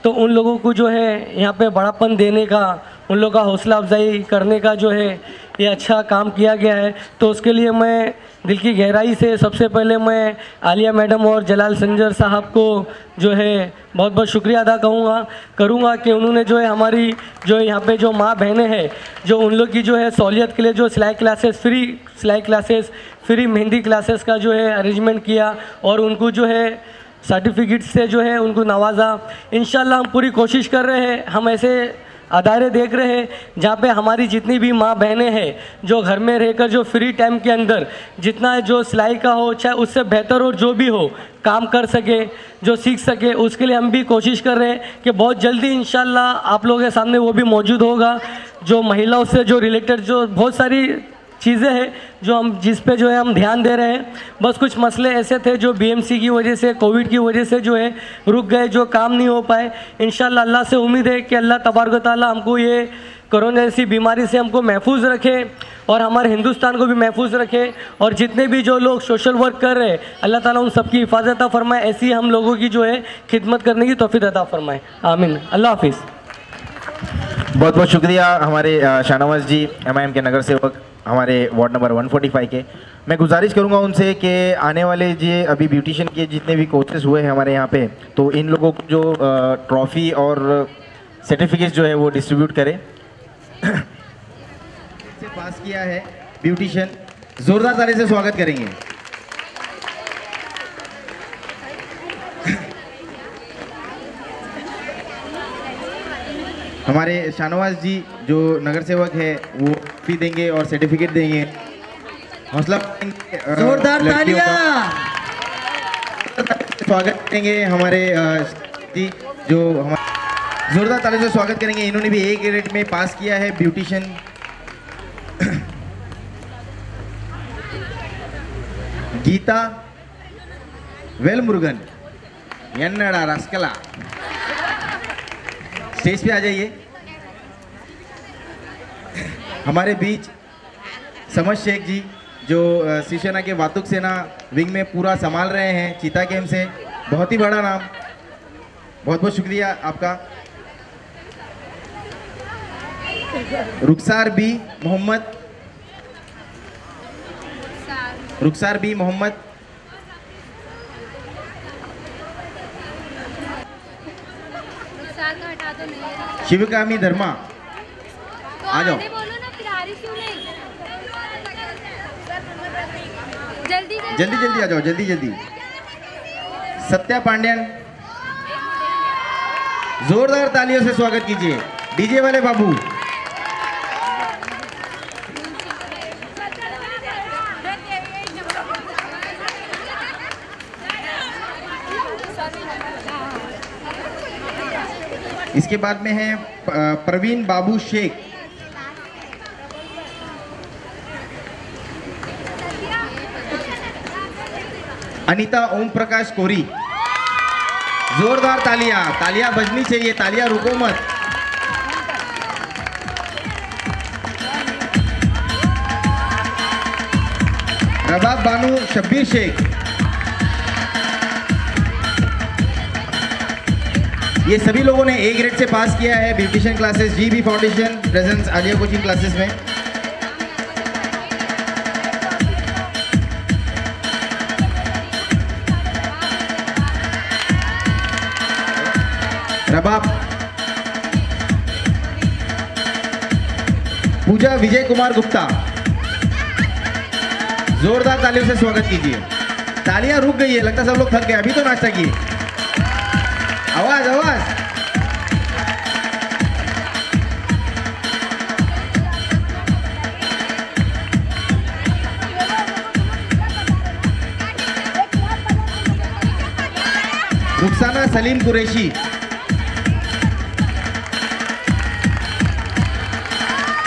तो उन लोगों को जो है यहाँ पे बड़ापन देने का, उन लोगों का हौसला अफजाई करने का जो है ये अच्छा काम किया गया है। तो उसके लिए मैं दिल की गहराई से सबसे पहले मैं आलिया मैडम और जलाल संजर साहब को जो है बहुत बहुत शुक्रिया अदा करूँगा कि उन्होंने जो है हमारी जो यहाँ पे जो माँ बहनें हैं, जो उन लोग की जो है सहूलियत के लिए जो सिलाई क्लासेस, फ्री मेहंदी क्लासेस का जो है अरेंजमेंट किया और उनको जो है सर्टिफिकेट से जो है उनको नवाजा। इंशाल्लाह हम पूरी कोशिश कर रहे हैं, हम ऐसे अदारे देख रहे हैं जहाँ पे हमारी जितनी भी माँ बहनें हैं जो घर में रहकर जो फ्री टाइम के अंदर जितना जो सिलाई का हो, चाहे उससे बेहतर और जो भी हो काम कर सके, जो सीख सके, उसके लिए हम भी कोशिश कर रहे हैं कि बहुत जल्दी इंशाल्लाह आप लोगों के सामने वो भी मौजूद होगा। जो महिलाओं से जो रिलेटेड जो बहुत सारी चीज़ें हैं जो हम जिस पे जो है हम ध्यान दे रहे हैं। बस कुछ मसले ऐसे थे जो BMC की वजह से, कोविड की वजह से जो है रुक गए, जो काम नहीं हो पाए। इंशाल्लाह अल्लाह से उम्मीद है कि अल्लाह तबारक व तआला हमको ये कोरोना जैसी बीमारी से हमको महफूज रखे और हमारे हिंदुस्तान को भी महफूज रखे, और जितने भी जो लोग सोशल वर्क कर रहे हैं अल्लाह ताला उन सबकी हिफाजत अता फरमाए, ऐसी हम लोगों की जो है खिदमत करने की तौफीक अता फरमाए। आमीन। अल्लाह हाफिज़। बहुत बहुत शुक्रिया हमारे शाहनवाज जी, MIM के नगर सेवक, हमारे वार्ड नंबर 145 के। मैं गुजारिश करूंगा उनसे कि आने वाले ये अभी ब्यूटिशियन के जितने भी कोर्सेज हुए हैं हमारे यहाँ पे, तो इन लोगों को जो ट्रॉफ़ी और सर्टिफिकेट जो है वो डिस्ट्रीब्यूट करें। से पास किया है ब्यूटिशियन, जोरदार ताली से स्वागत करेंगे। हमारे शाहनवाज जी जो नगर सेवक है वो फी देंगे और सर्टिफिकेट देंगे। हौसला जोरदार तालियां। स्वागत करेंगे हमारे जी जो हमारे जोरदार तालियों से स्वागत करेंगे। इन्होंने भी A ग्रेड में पास किया है ब्यूटिशियन। गीता वेलमुरुगन यन्नड़ा रस्कला, स्टेज पे आ जाइए। हमारे बीच समझ शेख जी जो शिवसेना के वातुक सेना विंग में पूरा संभाल रहे हैं चीता गेम से, बहुत ही बड़ा नाम, बहुत बहुत शुक्रिया आपका। रुखसार बी मोहम्मद, रुखसार बी मोहम्मद, शिवकामी धर्मा, आ जाओ जल्दी जल्दी आ जाओ, जल्दी जल्दी। सत्या पांड्यन, जोरदार तालियों से स्वागत कीजिए। डीजे वाले बाबू, इसके बाद में है प्रवीण बाबू शेख, अनीता ओम प्रकाश कोरी। जोरदार तालियां, तालियां बजनी चाहिए, तालियां रुको मत। रबाब बानू शब्बीर शेख, ये सभी लोगों ने A ग्रेड से पास किया है beautician classes GB foundation presence Alia coaching classes में। रबाब पूजा विजय कुमार गुप्ता, जोरदार तालियों से स्वागत कीजिए। तालियां रुक गई है, लगता सब लोग थक गए, अभी तो नाश्ता किए। आवाज आवाज, रुखसाना सलीम कुरैशी,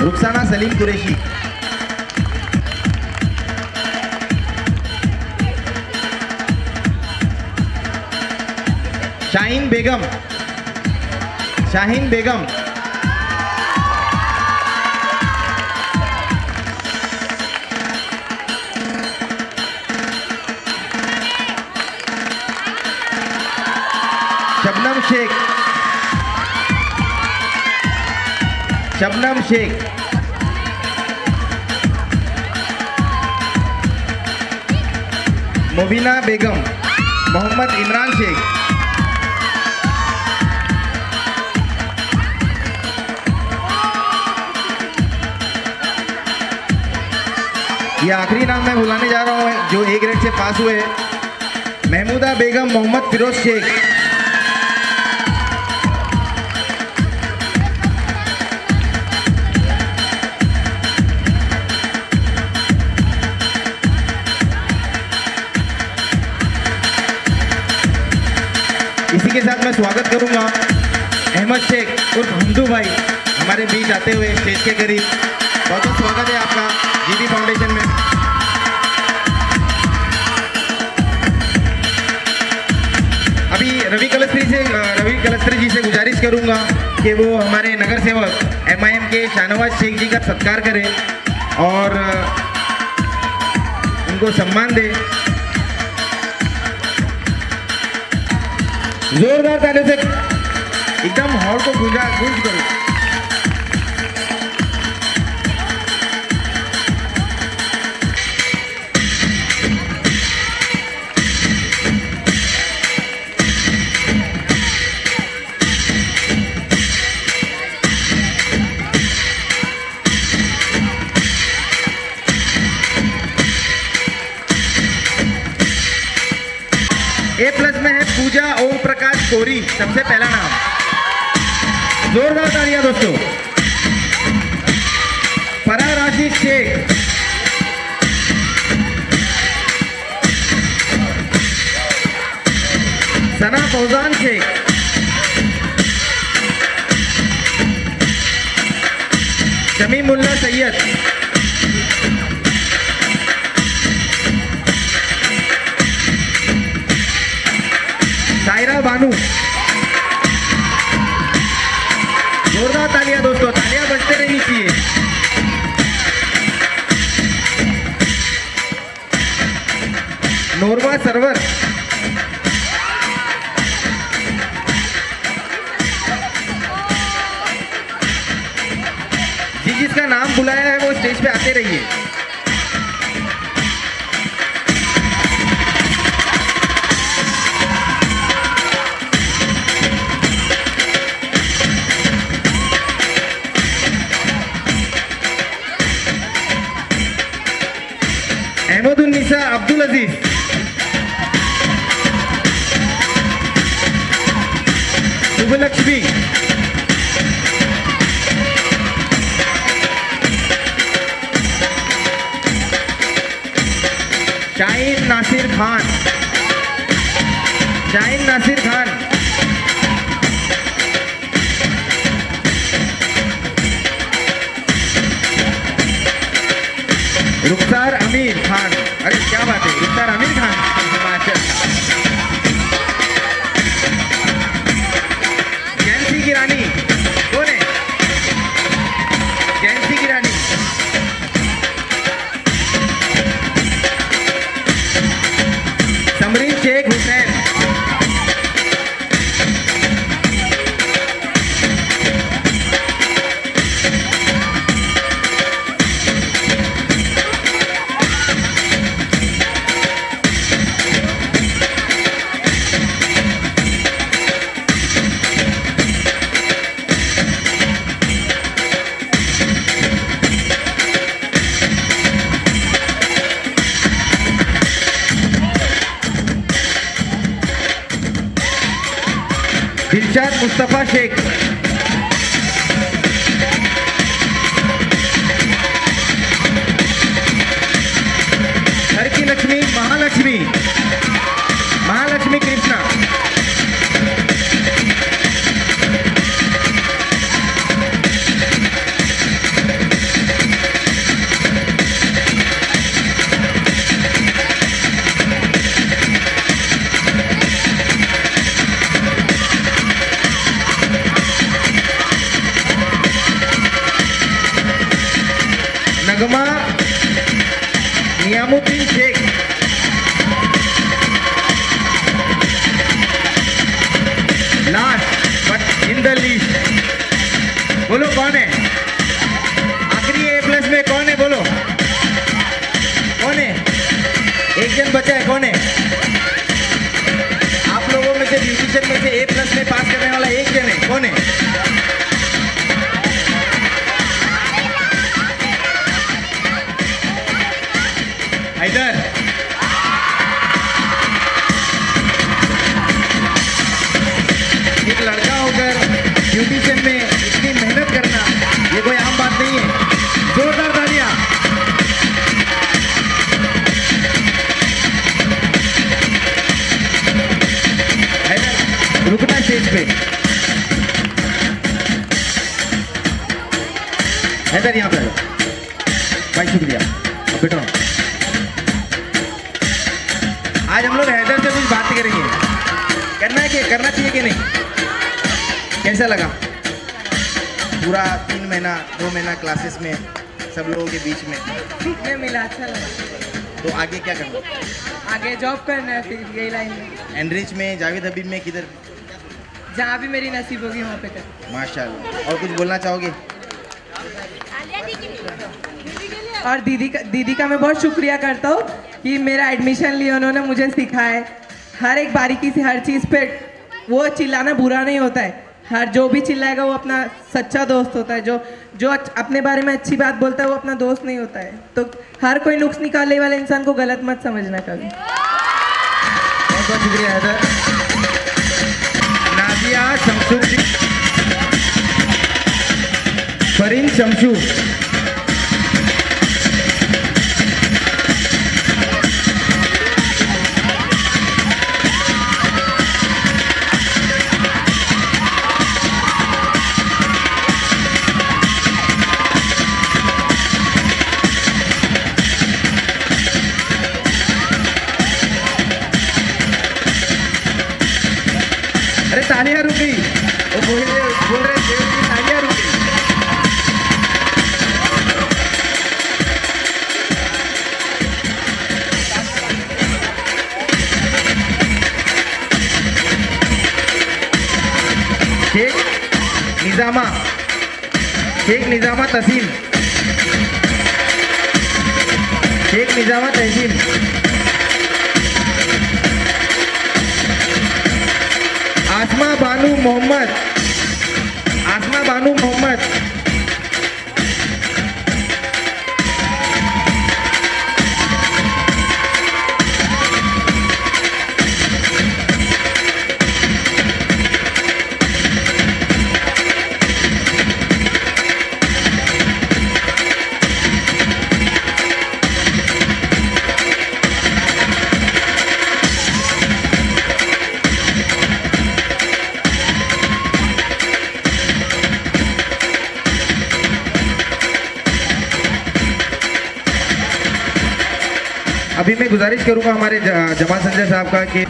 रुखसाना सलीम कुरैशी, शाहीन बेगम, शाहीन बेगम, शबनम शेख, शबनम शेख, मुबीना बेगम, मोहम्मद इमरान शेख, ये आखिरी नाम मैं बुलाने जा रहा हूँ जो A ग्रेड से पास हुए, महमूदा बेगम, मोहम्मद फिरोज शेख, इसी के साथ मैं स्वागत करूंगा अहमद शेख उर्फ हमदू भाई हमारे बीच आते हुए स्टेज के करीब। बहुत बहुत स्वागत है आपका GB फाउंडेशन में। अभी रवि कलस्त्री जी से गुजारिश करूंगा कि वो हमारे नगर सेवक MIM के शाहनवाज शेख जी का सत्कार करें और उनको सम्मान दे। जोरदार तालियों से एकदम हॉल को गूंज करो। कोरी, सबसे पहला नाम। जोरदार तालियां दोस्तों। फराह राशिद शेख, सना फौजान शेख, शमीमुल्लाह सैयद, सायरा बानू। जोरदार तालियां दोस्तों, तालियां बजते रहनी चाहिए। नोरमा सरवर, जिसका नाम बुलाया है वो स्टेज पे आते रहिए। अहमदुन्निसा अब्दुल अजीज, शुभलक्ष्मी, शाहीन नासिर खान, शाहीन नासिर खान, रुखसार अमीर खान। अरे क्या बात है, रुखसार अमीर खान, जैनसी की रानी, कौन है? जैनसी की रानी, समरीन शेख हुसैन, दिलशाद मुस्तफा शेख, घर की लक्ष्मी Mahalakshmi, Mahalakshmi Krishna, Nagma Niyamuddin Shaikh, last but in the least, बोलो कौन है? आखिरी A+ में कौन है? बोलो कौन है? एक जन बचा है, कौन है? आप लोगों में से ब्यूटिशियन में से A+ में पास करने वाला एक जन है, कौन है? इधर एक लड़का होकर ब्यूटिशियन में इतनी मेहनत करना ये कोई आम बात नहीं है। जोरदार तालियां। रुकना स्टेज पे। इधर यहाँ पे भाई, शुक्रिया, बैठो। आज हम लोग हैदर से कुछ बात करेंगे, करना है कि करना चाहिए कि नहीं? कैसा लगा पूरा 3 महीना 2 महीना क्लासेस में सब लोगों के बीच में? सीखने मिला, अच्छा लगा। तो आगे क्या करना? आगे जॉब करना है, फिर यही लाइन में। एनरिच में, जावेद हबीब में, किधर? जहाँ भी मेरी नसीब होगी वहाँ पे कर। माशाल्लाह। और कुछ बोलना चाहोगे? और दीदी का मैं बहुत शुक्रिया करता हूँ कि मेरा एडमिशन लिया, उन्होंने मुझे सिखाया हर एक बारीकी से, हर चीज़ पे। वो चिल्लाना बुरा नहीं होता है, हर जो भी चिल्लाएगा वो अपना सच्चा दोस्त होता है। जो अपने बारे में अच्छी बात बोलता है वो अपना दोस्त नहीं होता है। तो हर कोई नुक्स निकालने वाले इंसान को गलत मत समझना कभी। बहुत बहुत शुक्रिया हैदर। आलिया शमशुद्दीन, फरीन शमशू, अरे तालियां रुकी, वो बोल रहे देव की तालियां रुकी। शेख निजामा तसीम, शेख निजामा तहसीन, आसमा बानू मोहम्मद, आसमा बानू मोहम्मद, अभी मैं गुजारिश करूंगा हमारे जमाल संजय साहब का कि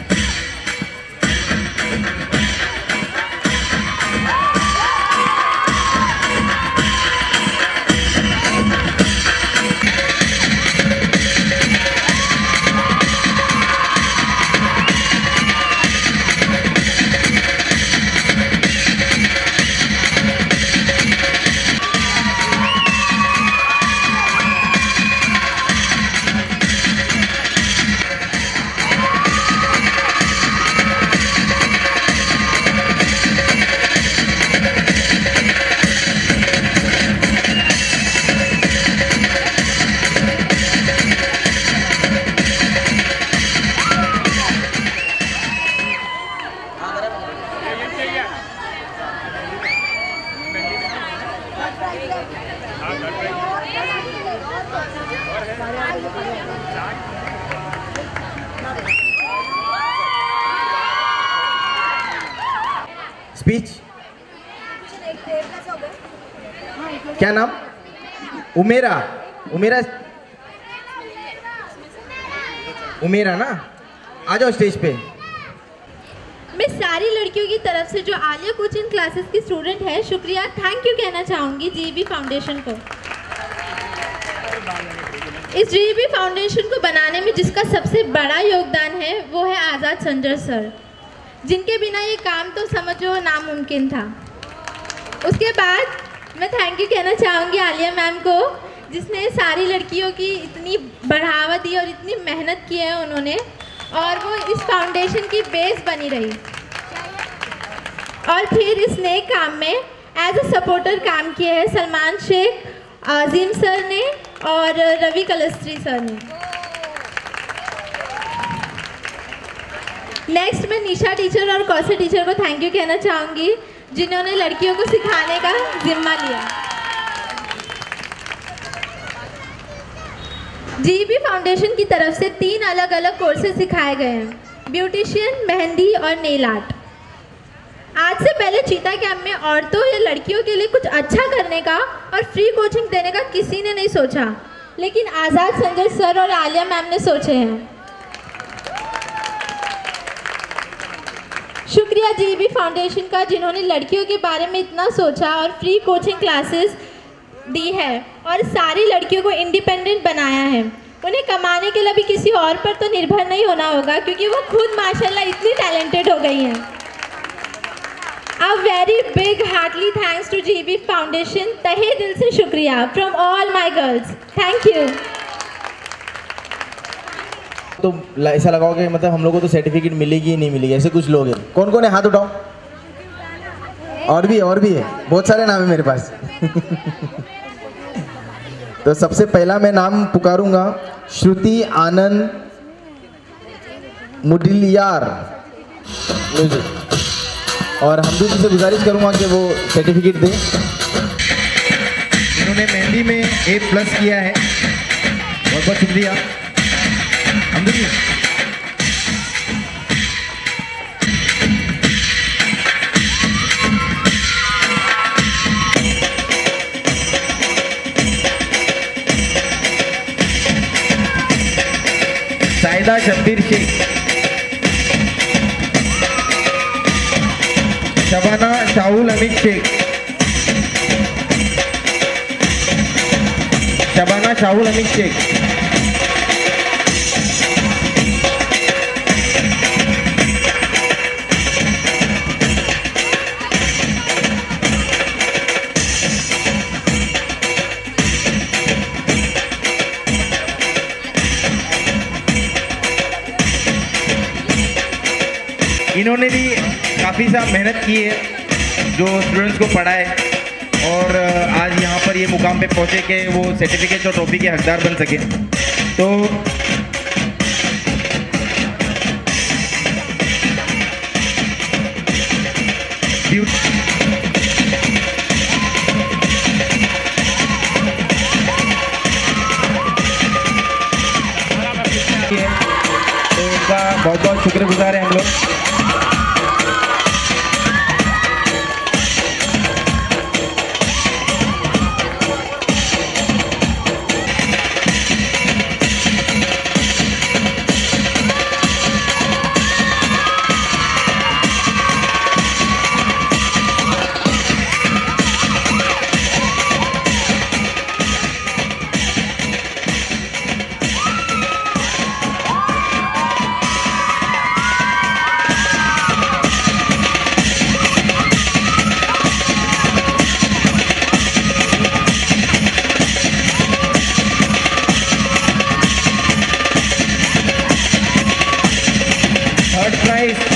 स्पीच क्या नाम? उमेरा, उमेरा, उमेरा ना, आ जाओ स्टेज पे। मैं सारी लड़कियों की तरफ से जो आलिया कोचिंग क्लासेस की स्टूडेंट है, शुक्रिया, थैंक यू कहना चाहूँगी जीईबी फाउंडेशन को। इस जीईबी फाउंडेशन को बनाने में जिसका सबसे बड़ा योगदान है वो है आज़ाद संजर सर, जिनके बिना ये काम तो समझो नामुमकिन था। उसके बाद मैं थैंक यू कहना चाहूँगी आलिया मैम को, जिसने सारी लड़कियों की इतनी बढ़ावा दी और इतनी मेहनत की है उन्होंने, और वो इस फाउंडेशन की बेस बनी रही। और फिर इस नए काम में एज अ सपोर्टर काम किए हैं सलमान शेख, आजिम सर ने और रवि कलस्त्री सर ने। नेक्स्ट मैं निशा टीचर और कौशल टीचर को थैंक यू कहना चाहूँगी, जिन्होंने लड़कियों को सिखाने का जिम्मा लिया। जीईबी फाउंडेशन की तरफ से 3 अलग अलग कोर्सेज सिखाए गए हैं, ब्यूटिशियन, मेहंदी और नेल आर्ट। आज से पहले चीता कैंप में औरतों या लड़कियों के लिए कुछ अच्छा करने का और फ्री कोचिंग देने का किसी ने नहीं सोचा, लेकिन आज़ाद संजय सर और आलिया मैम ने सोचे हैं। शुक्रिया जीईबी फाउंडेशन का, जिन्होंने लड़कियों के बारे में इतना सोचा और फ्री कोचिंग क्लासेस दी है और सारी लड़कियों को इंडिपेंडेंट बनाया है। उन्हें कमाने के लिए भी किसी और पर तो निर्भर नहीं होना होगा, क्योंकि वो खुद माशाल्लाह इतनी टैलेंटेड हो गई हैं। A very big heartily thanks to GEB foundation, तहे दिल से शुक्रिया from all my girls. Thank you. तो ऐसा लगाओ कि मतलब हम लोगों को तो सर्टिफिकेट मिलेगी ही नहीं मिलेगी, ऐसे कुछ लोग हैं। कौन कौन है, हाथ उठाओ। और भी है, बहुत सारे नाम है मेरे पास। तो सबसे पहला मैं नाम पुकारूंगा श्रुति आनंद मुडिलियार। और हमदू जी से गुजारिश करूँगा कि वो सर्टिफिकेट दें। इन्होंने मेहंदी में A+ किया है, बहुत बहुत शुक्रिया हमदू जी। साइदा शब्बीर शेख, शबाना शाहुल अमित शेख, शबाना शाहुल अमित शेख, इन्होंने भी काफ़ी सा मेहनत की है जो स्टूडेंट्स को पढ़ाए और आज यहाँ पर ये मुकाम पे पहुँचे कि वो सर्टिफिकेट और ट्रॉफी के हकदार बन सके। तो इनका बहुत बहुत शुक्रगुजार है हम लोग।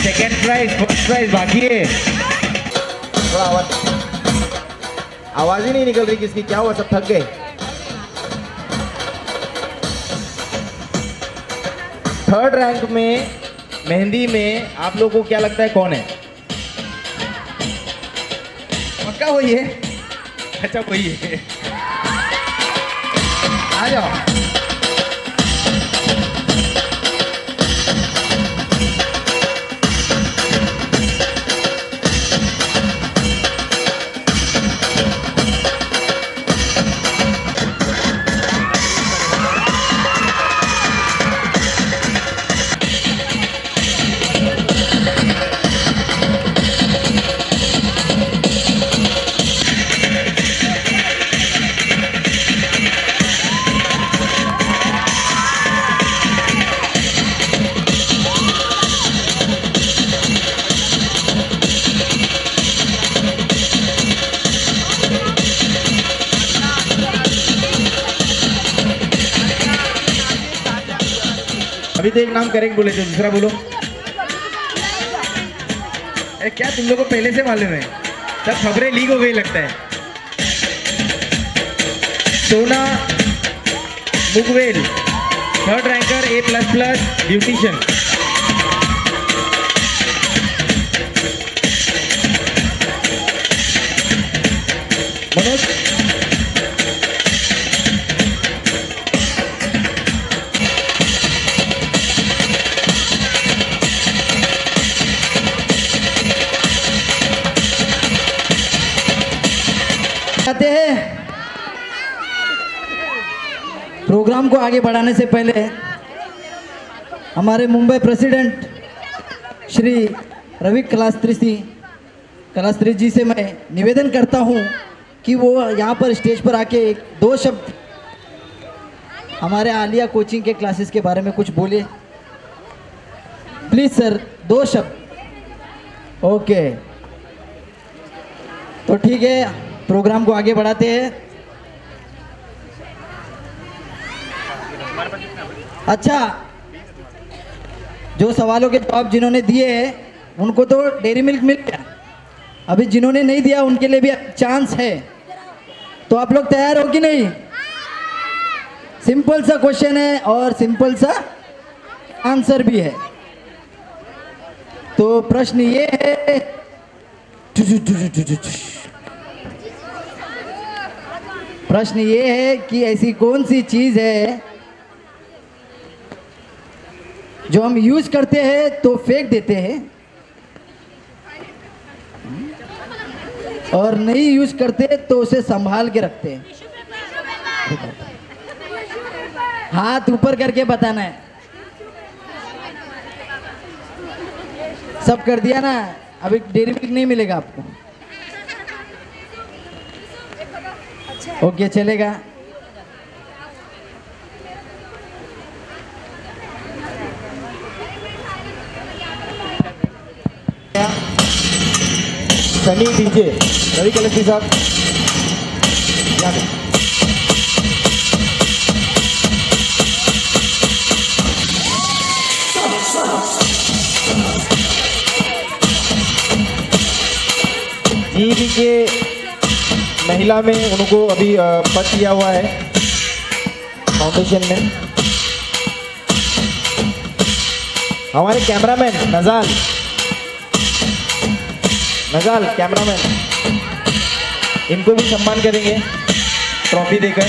सेकेंड प्राइज, फर्स्ट प्राइज बाकी है। थोड़ा आवाज ही नहीं निकल रही किसकी, क्या हुआ, सब थक गए। थर्ड रैंक में मेहंदी में आप लोगों को क्या लगता है कौन है? पक्का वही है? अच्छा वही है, आ जाओ। अभी तो एक नाम करेक्ट बोले थे, दूसरा बोलो। अरे क्या तुम लोगों को पहले से मालूम है? सब खबरें लीक हो गई लगता है। Sona Mugwel, third ranker, A++ beautician. Manoj हैं। प्रोग्राम को आगे बढ़ाने से पहले हमारे मुंबई प्रेसिडेंट श्री रवि कलास्त्री जी से मैं निवेदन करता हूं कि वो यहाँ पर स्टेज पर आके दो शब्द हमारे आलिया कोचिंग के क्लासेस के बारे में कुछ बोले। प्लीज सर, 2 शब्द। ओके, तो ठीक है, प्रोग्राम को आगे बढ़ाते हैं। अच्छा, जो सवालों के जवाब जिन्होंने दिए हैं उनको तो डेयरी मिल्क मिल गया, अभी जिन्होंने नहीं दिया उनके लिए भी चांस है। तो आप लोग तैयार हो कि नहीं? सिंपल सा क्वेश्चन है और सिंपल सा आंसर भी है। तो प्रश्न ये है प्रश्न ये है कि ऐसी कौन सी चीज है जो हम यूज करते हैं तो फेंक देते हैं और नहीं यूज करते तो उसे संभाल के रखते हैं? हाथ ऊपर करके बताना है। सब कर दिया ना, अभी डेरी मिल्क नहीं मिलेगा आपको। ओके, चलेगा। सनी डीजे रवि कलेक्ट्री साहब। जीबी के महिला में उनको अभी पद किया हुआ है फाउंडेशन में। हमारे कैमरामैन नजाल कैमरामैन, इनको भी सम्मान करेंगे ट्रॉफी देकर।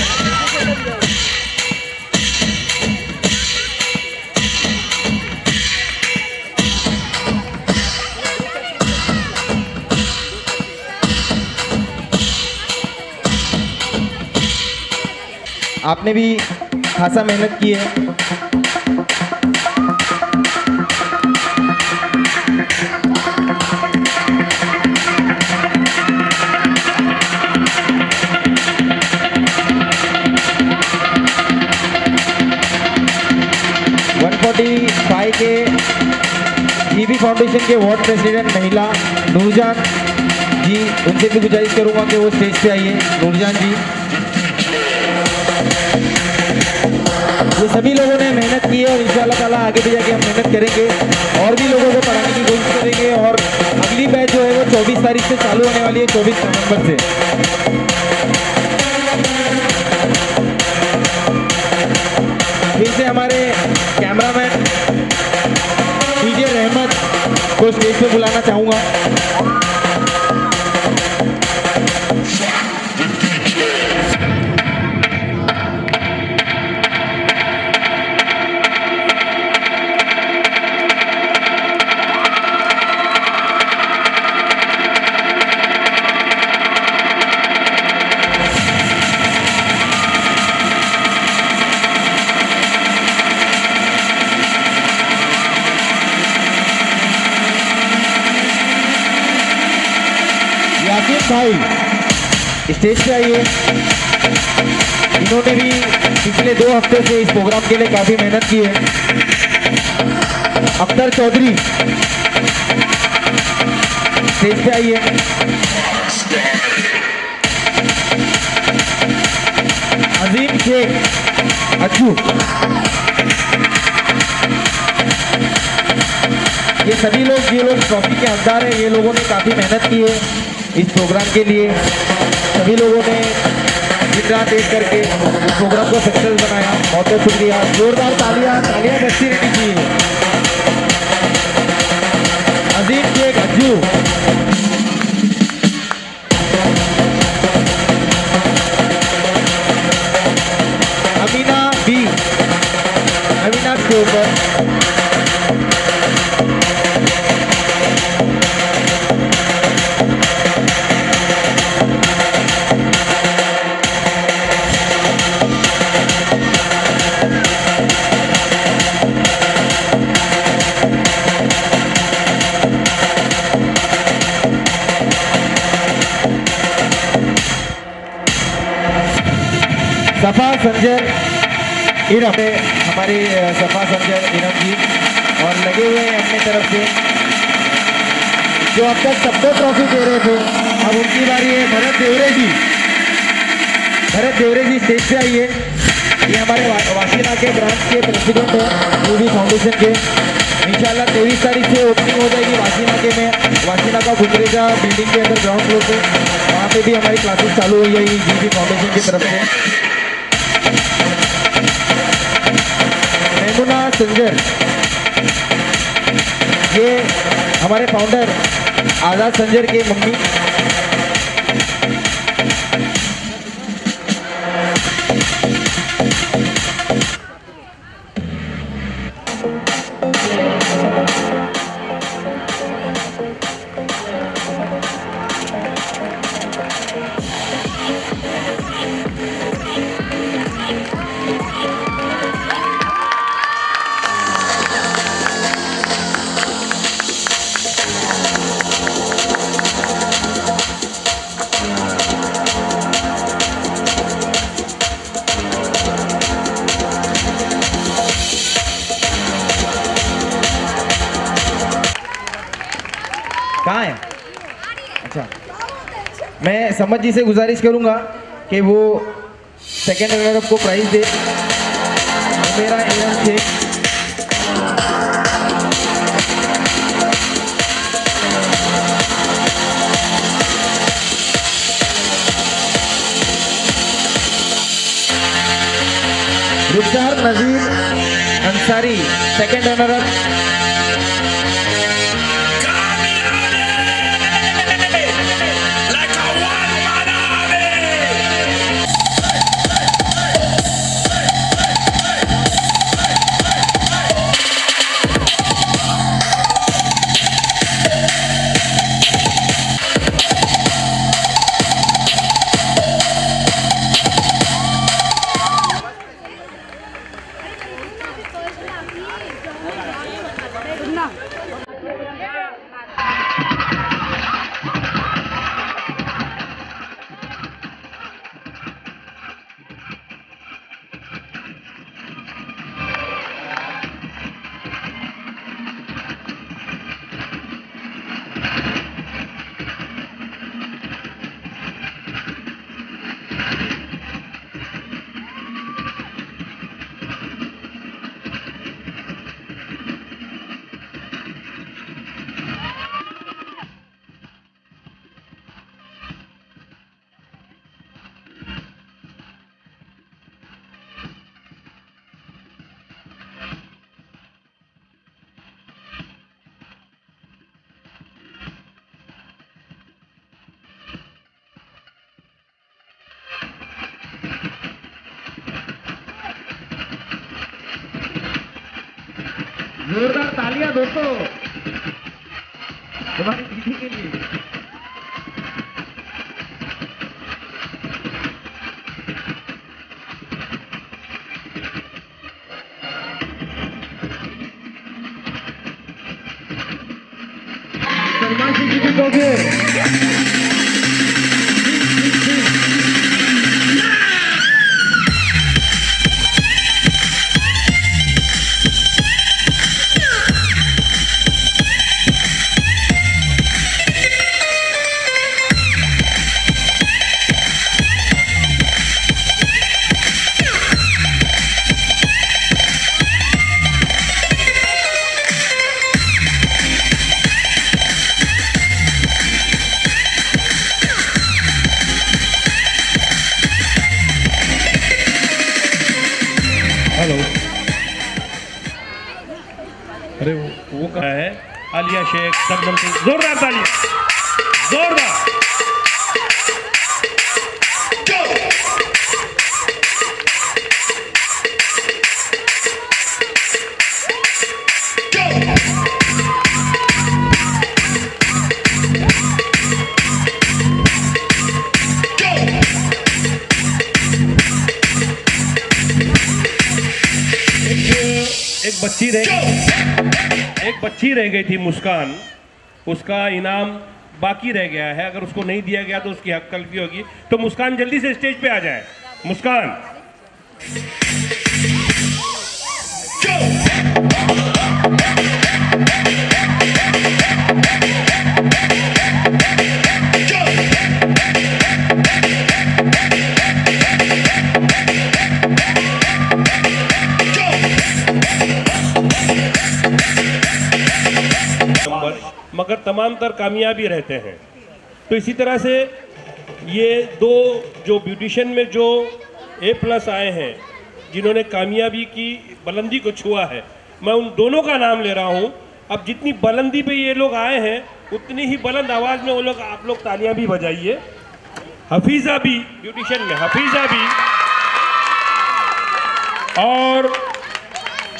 आपने भी खासा मेहनत की है। के जीबी फाउंडेशन के वार्ड प्रेसिडेंट महिला नूरजान जी, उनसे भी गुजारिश करूंगा कि वो स्टेज पे आइए। नूरजान जी, ये सभी लोगों ने मेहनत की है और इंशाअल्लाह ताला आगे भी जाके हम मेहनत करेंगे और भी लोगों को पढ़ाने की कोशिश करेंगे। और अगली बैच जो है वो 24 तारीख से चालू होने वाली है, 24 नवंबर से। फिर से हमारे कैमरामैन डीजे रहमत को स्टेज पे बुलाना चाहूँगा। भाई स्टेज पे आइए। इन्होंने भी पिछले 2 हफ्ते से इस प्रोग्राम के लिए काफी मेहनत की है। अख्तर चौधरी स्टेज पे आइए। अजीम शेख अच्छू, ये सभी लोग ट्रॉफी के हकदार हैं। ये लोगों ने काफी मेहनत की है इस प्रोग्राम के लिए। सभी लोगों ने दिन रात एक करके इस प्रोग्राम को सक्सेस बनाया। बहुत बहुत शुक्रिया। जोरदार तालियां बजती रहनी चाहिए। अजीम शेख अज्जू, अमीना बी, अमीना के ऊपर सफा संजय इरम, हमारी सफा संजय इरम जी, और लगे हुए हैं अपनी तरफ से जो अब तक सबको ट्रॉफी दे रहे थे। अब उनकी बारी है। भरत देवरे जी स्टेज पे आइए। ये हमारे वासीना के ब्रांच के प्रेसिडेंट हैं जीबी फाउंडेशन के। इंशाल्लाह 23 तारीख से ओपनिंग हो जाएगी वासीना का गुजरेजा बिल्डिंग के अंदर ग्राउंड फ्लोर पे। वहाँ पे भी हमारी क्लासेस चालू हो जाएगी जीबी फाउंडेशन की तरफ से। मेमुना संजर, ये हमारे फाउंडर आज़ाद संजर के मम्मी। कहाँ है? अच्छा, मैं समझ जी से गुजारिश करूँगा कि वो सेकेंड रनर को प्राइज दे। मेरा इनाम थे रुखसार नजीर अंसारी, सेकेंड रनर अप। जोरदार तालियां दोस्तों तुम्हारी दीदी के लिए। सलमान सिंह जी को अरे वो कहा है आलिया शेख, शबनम सिंह, जोरदार तालियां, जोरदार। एक बच्ची रह गई थी मुस्कान, उसका इनाम बाकी रह गया है। अगर उसको नहीं दिया गया तो उसकी हक तलफी होगी। तो मुस्कान जल्दी से स्टेज पे आ जाए। मुस्कान मगर तमाम तर कामयाबी रहते हैं। तो इसी तरह से ये दो जो ब्यूटिशियन में जो A+ आए हैं, जिन्होंने कामयाबी की बुलंदी को छुआ है, मैं उन दोनों का नाम ले रहा हूं। अब जितनी बुलंदी पे ये लोग आए हैं उतनी ही बुलंद आवाज में वो लोग आप लोग तालियां भी बजाइए। हफीजा भी ब्यूटिशियन में, हफीजा भी, और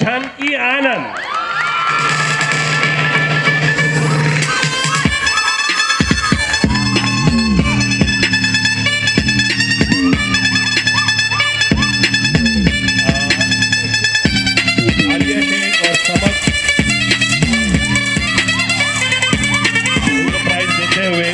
जानकी आनंद। आलिया शेख और समक उनको प्राइज देते हुए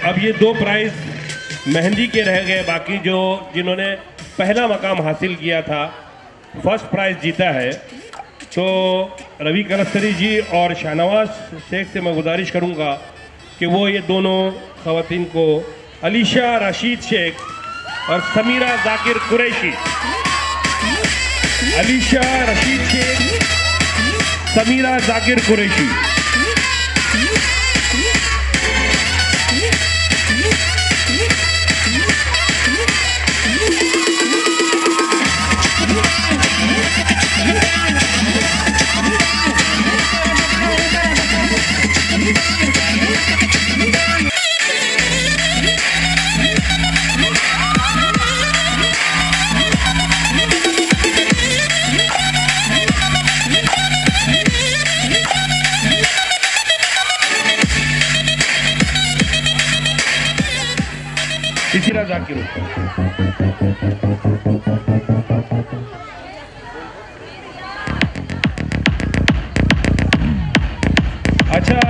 अब ये 2 प्राइज मेहंदी के रह गए। बाकी जो जिन्होंने पहला मकाम हासिल किया था, फर्स्ट प्राइज जीता है, तो रवि कलस्तरी जी और शाहनवाज शेख से मैं गुजारिश करूंगा कि वो ये दोनों ख़वातीन को, अलीशा रशीद शेख और समीरा जाकिर कुरैशी, अलीशा रशीद शेख, समीरा जाकिर कुरैशी, इसीरा जाकिर। अच्छा,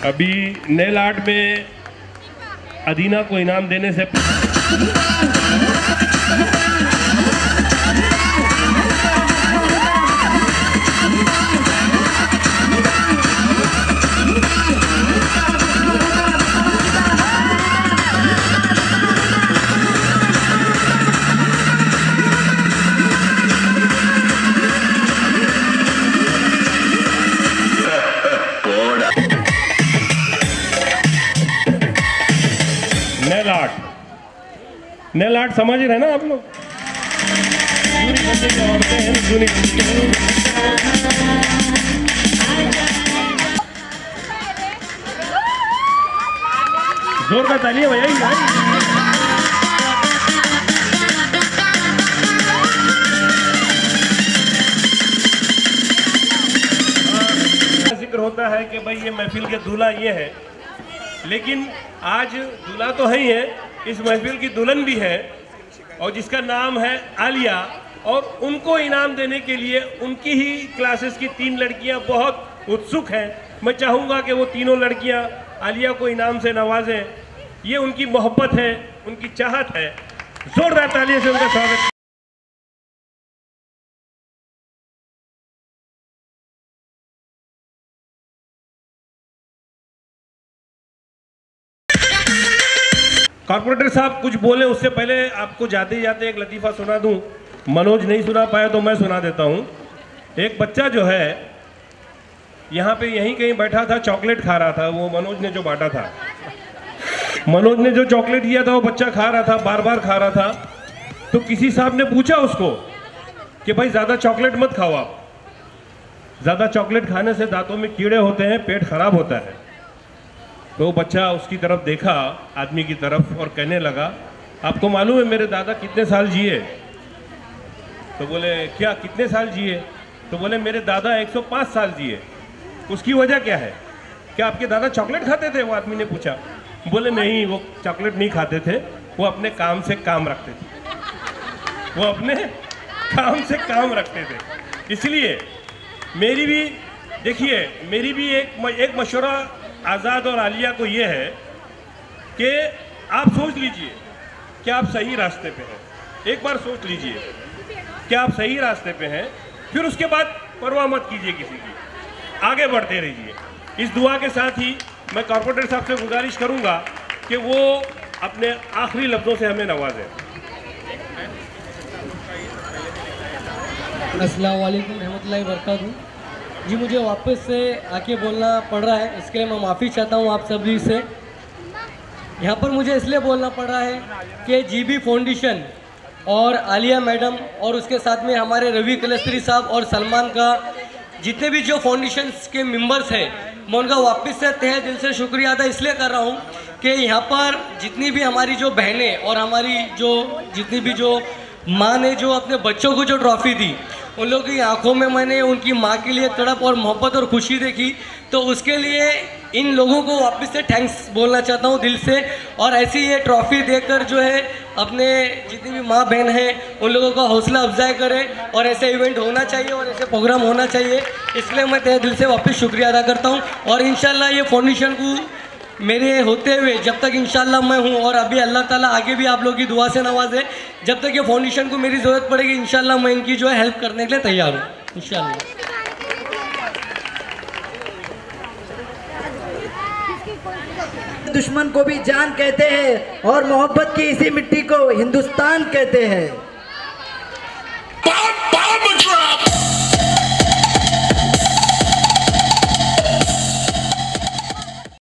अभी नेल आर्ट में अदीना को इनाम देने से नेल आर्ट समझ रहे ना आप लोग? औरतें हैं, जोर का तालियां भैया। जिक्र होता है कि भाई ये महफिल के दूल्हा ये है, लेकिन आज दूल्हा तो है ही है, इस महफिल की दुल्हन भी है, और जिसका नाम है आलिया। और उनको इनाम देने के लिए उनकी ही क्लासेस की 3 लड़कियां बहुत उत्सुक हैं। मैं चाहूँगा कि वो तीनों लड़कियां आलिया को इनाम से नवाजें। ये उनकी मोहब्बत है, उनकी चाहत है। जोरदार तालियों से उनका स्वागत। कॉर्पोरेटर साहब कुछ बोले, उससे पहले आपको जाते जाते एक लतीफ़ा सुना दूं। मनोज नहीं सुना पाया तो मैं सुना देता हूं। एक बच्चा जो है यहाँ पे यहीं कहीं बैठा था, चॉकलेट खा रहा था। वो मनोज ने जो बांटा था, मनोज ने जो चॉकलेट दिया था, वो बच्चा खा रहा था, बार बार खा रहा था। तो किसी साहब ने पूछा उसको कि भाई ज़्यादा चॉकलेट मत खाओ आप, ज़्यादा चॉकलेट खाने से दांतों में कीड़े होते हैं, पेट खराब होता है। तो बच्चा उसकी तरफ देखा, आदमी की तरफ, और कहने लगा, आपको मालूम है मेरे दादा कितने साल जिए? तो बोले क्या, कितने साल जिए? तो बोले मेरे दादा 105 साल जिए। उसकी वजह क्या है? क्या आपके दादा चॉकलेट खाते थे? वो आदमी ने पूछा। बोले नहीं, वो चॉकलेट नहीं खाते थे, वो अपने काम से काम रखते थे, वो अपने काम से काम रखते थे। इसलिए मेरी भी देखिए, मेरी भी एक मशवरा आज़ाद और आलिया को ये है कि आप सोच लीजिए कि आप सही रास्ते पे हैं। एक बार सोच लीजिए कि आप सही रास्ते पे हैं, फिर उसके बाद परवाह मत कीजिए किसी की, आगे बढ़ते रहिए। इस दुआ के साथ ही मैं कॉर्पोरेटर साहब से गुजारिश करूंगा कि वो अपने आखिरी लफ्ज़ों से हमें नवाजें। अस्सलाम वालेकुम रहमतुल्लाहि व बरकातहू। जी, मुझे वापस से आके बोलना पड़ रहा है, इसके लिए मैं माफ़ी चाहता हूँ आप सभी से। यहाँ पर मुझे इसलिए बोलना पड़ रहा है कि जीबी फाउंडेशन और आलिया मैडम और उसके साथ में हमारे रवि कलस्त्री साहब और सलमान का जितने भी जो फाउंडेशन के मेंबर्स हैं, मैं उनका वापस से तहे दिल से शुक्रिया अदा इसलिए कर रहा हूँ कि यहाँ पर जितनी भी हमारी जो बहनें और हमारी जो जितनी भी जो माँ ने जो अपने बच्चों को जो ट्रॉफी दी, उन लोगों की आंखों में मैंने उनकी माँ के लिए तड़प और मोहब्बत और खुशी देखी। तो उसके लिए इन लोगों को वापस से थैंक्स बोलना चाहता हूँ दिल से। और ऐसी ये ट्रॉफी देकर जो है अपने जितनी भी माँ बहन हैं उन लोगों का हौसला अफजाई करें, और ऐसे इवेंट होना चाहिए और ऐसे प्रोग्राम होना चाहिए। इसलिए मैं तहे दिल से वापस शुक्रिया अदा करता हूँ। और इंशाल्लाह ये फाउंडेशन को मेरे होते हुए जब तक इंशाल्लाह मैं हूँ, और अभी अल्लाह ताला आगे भी आप लोगों की दुआ से नवाजे, जब तक ये फाउंडेशन को मेरी ज़रूरत पड़ेगी इंशाल्लाह मैं इनकी जो है हेल्प करने के लिए तैयार हूँ इंशाल्लाह। दुश्मन को भी जान कहते हैं और मोहब्बत की इसी मिट्टी को हिंदुस्तान कहते हैं।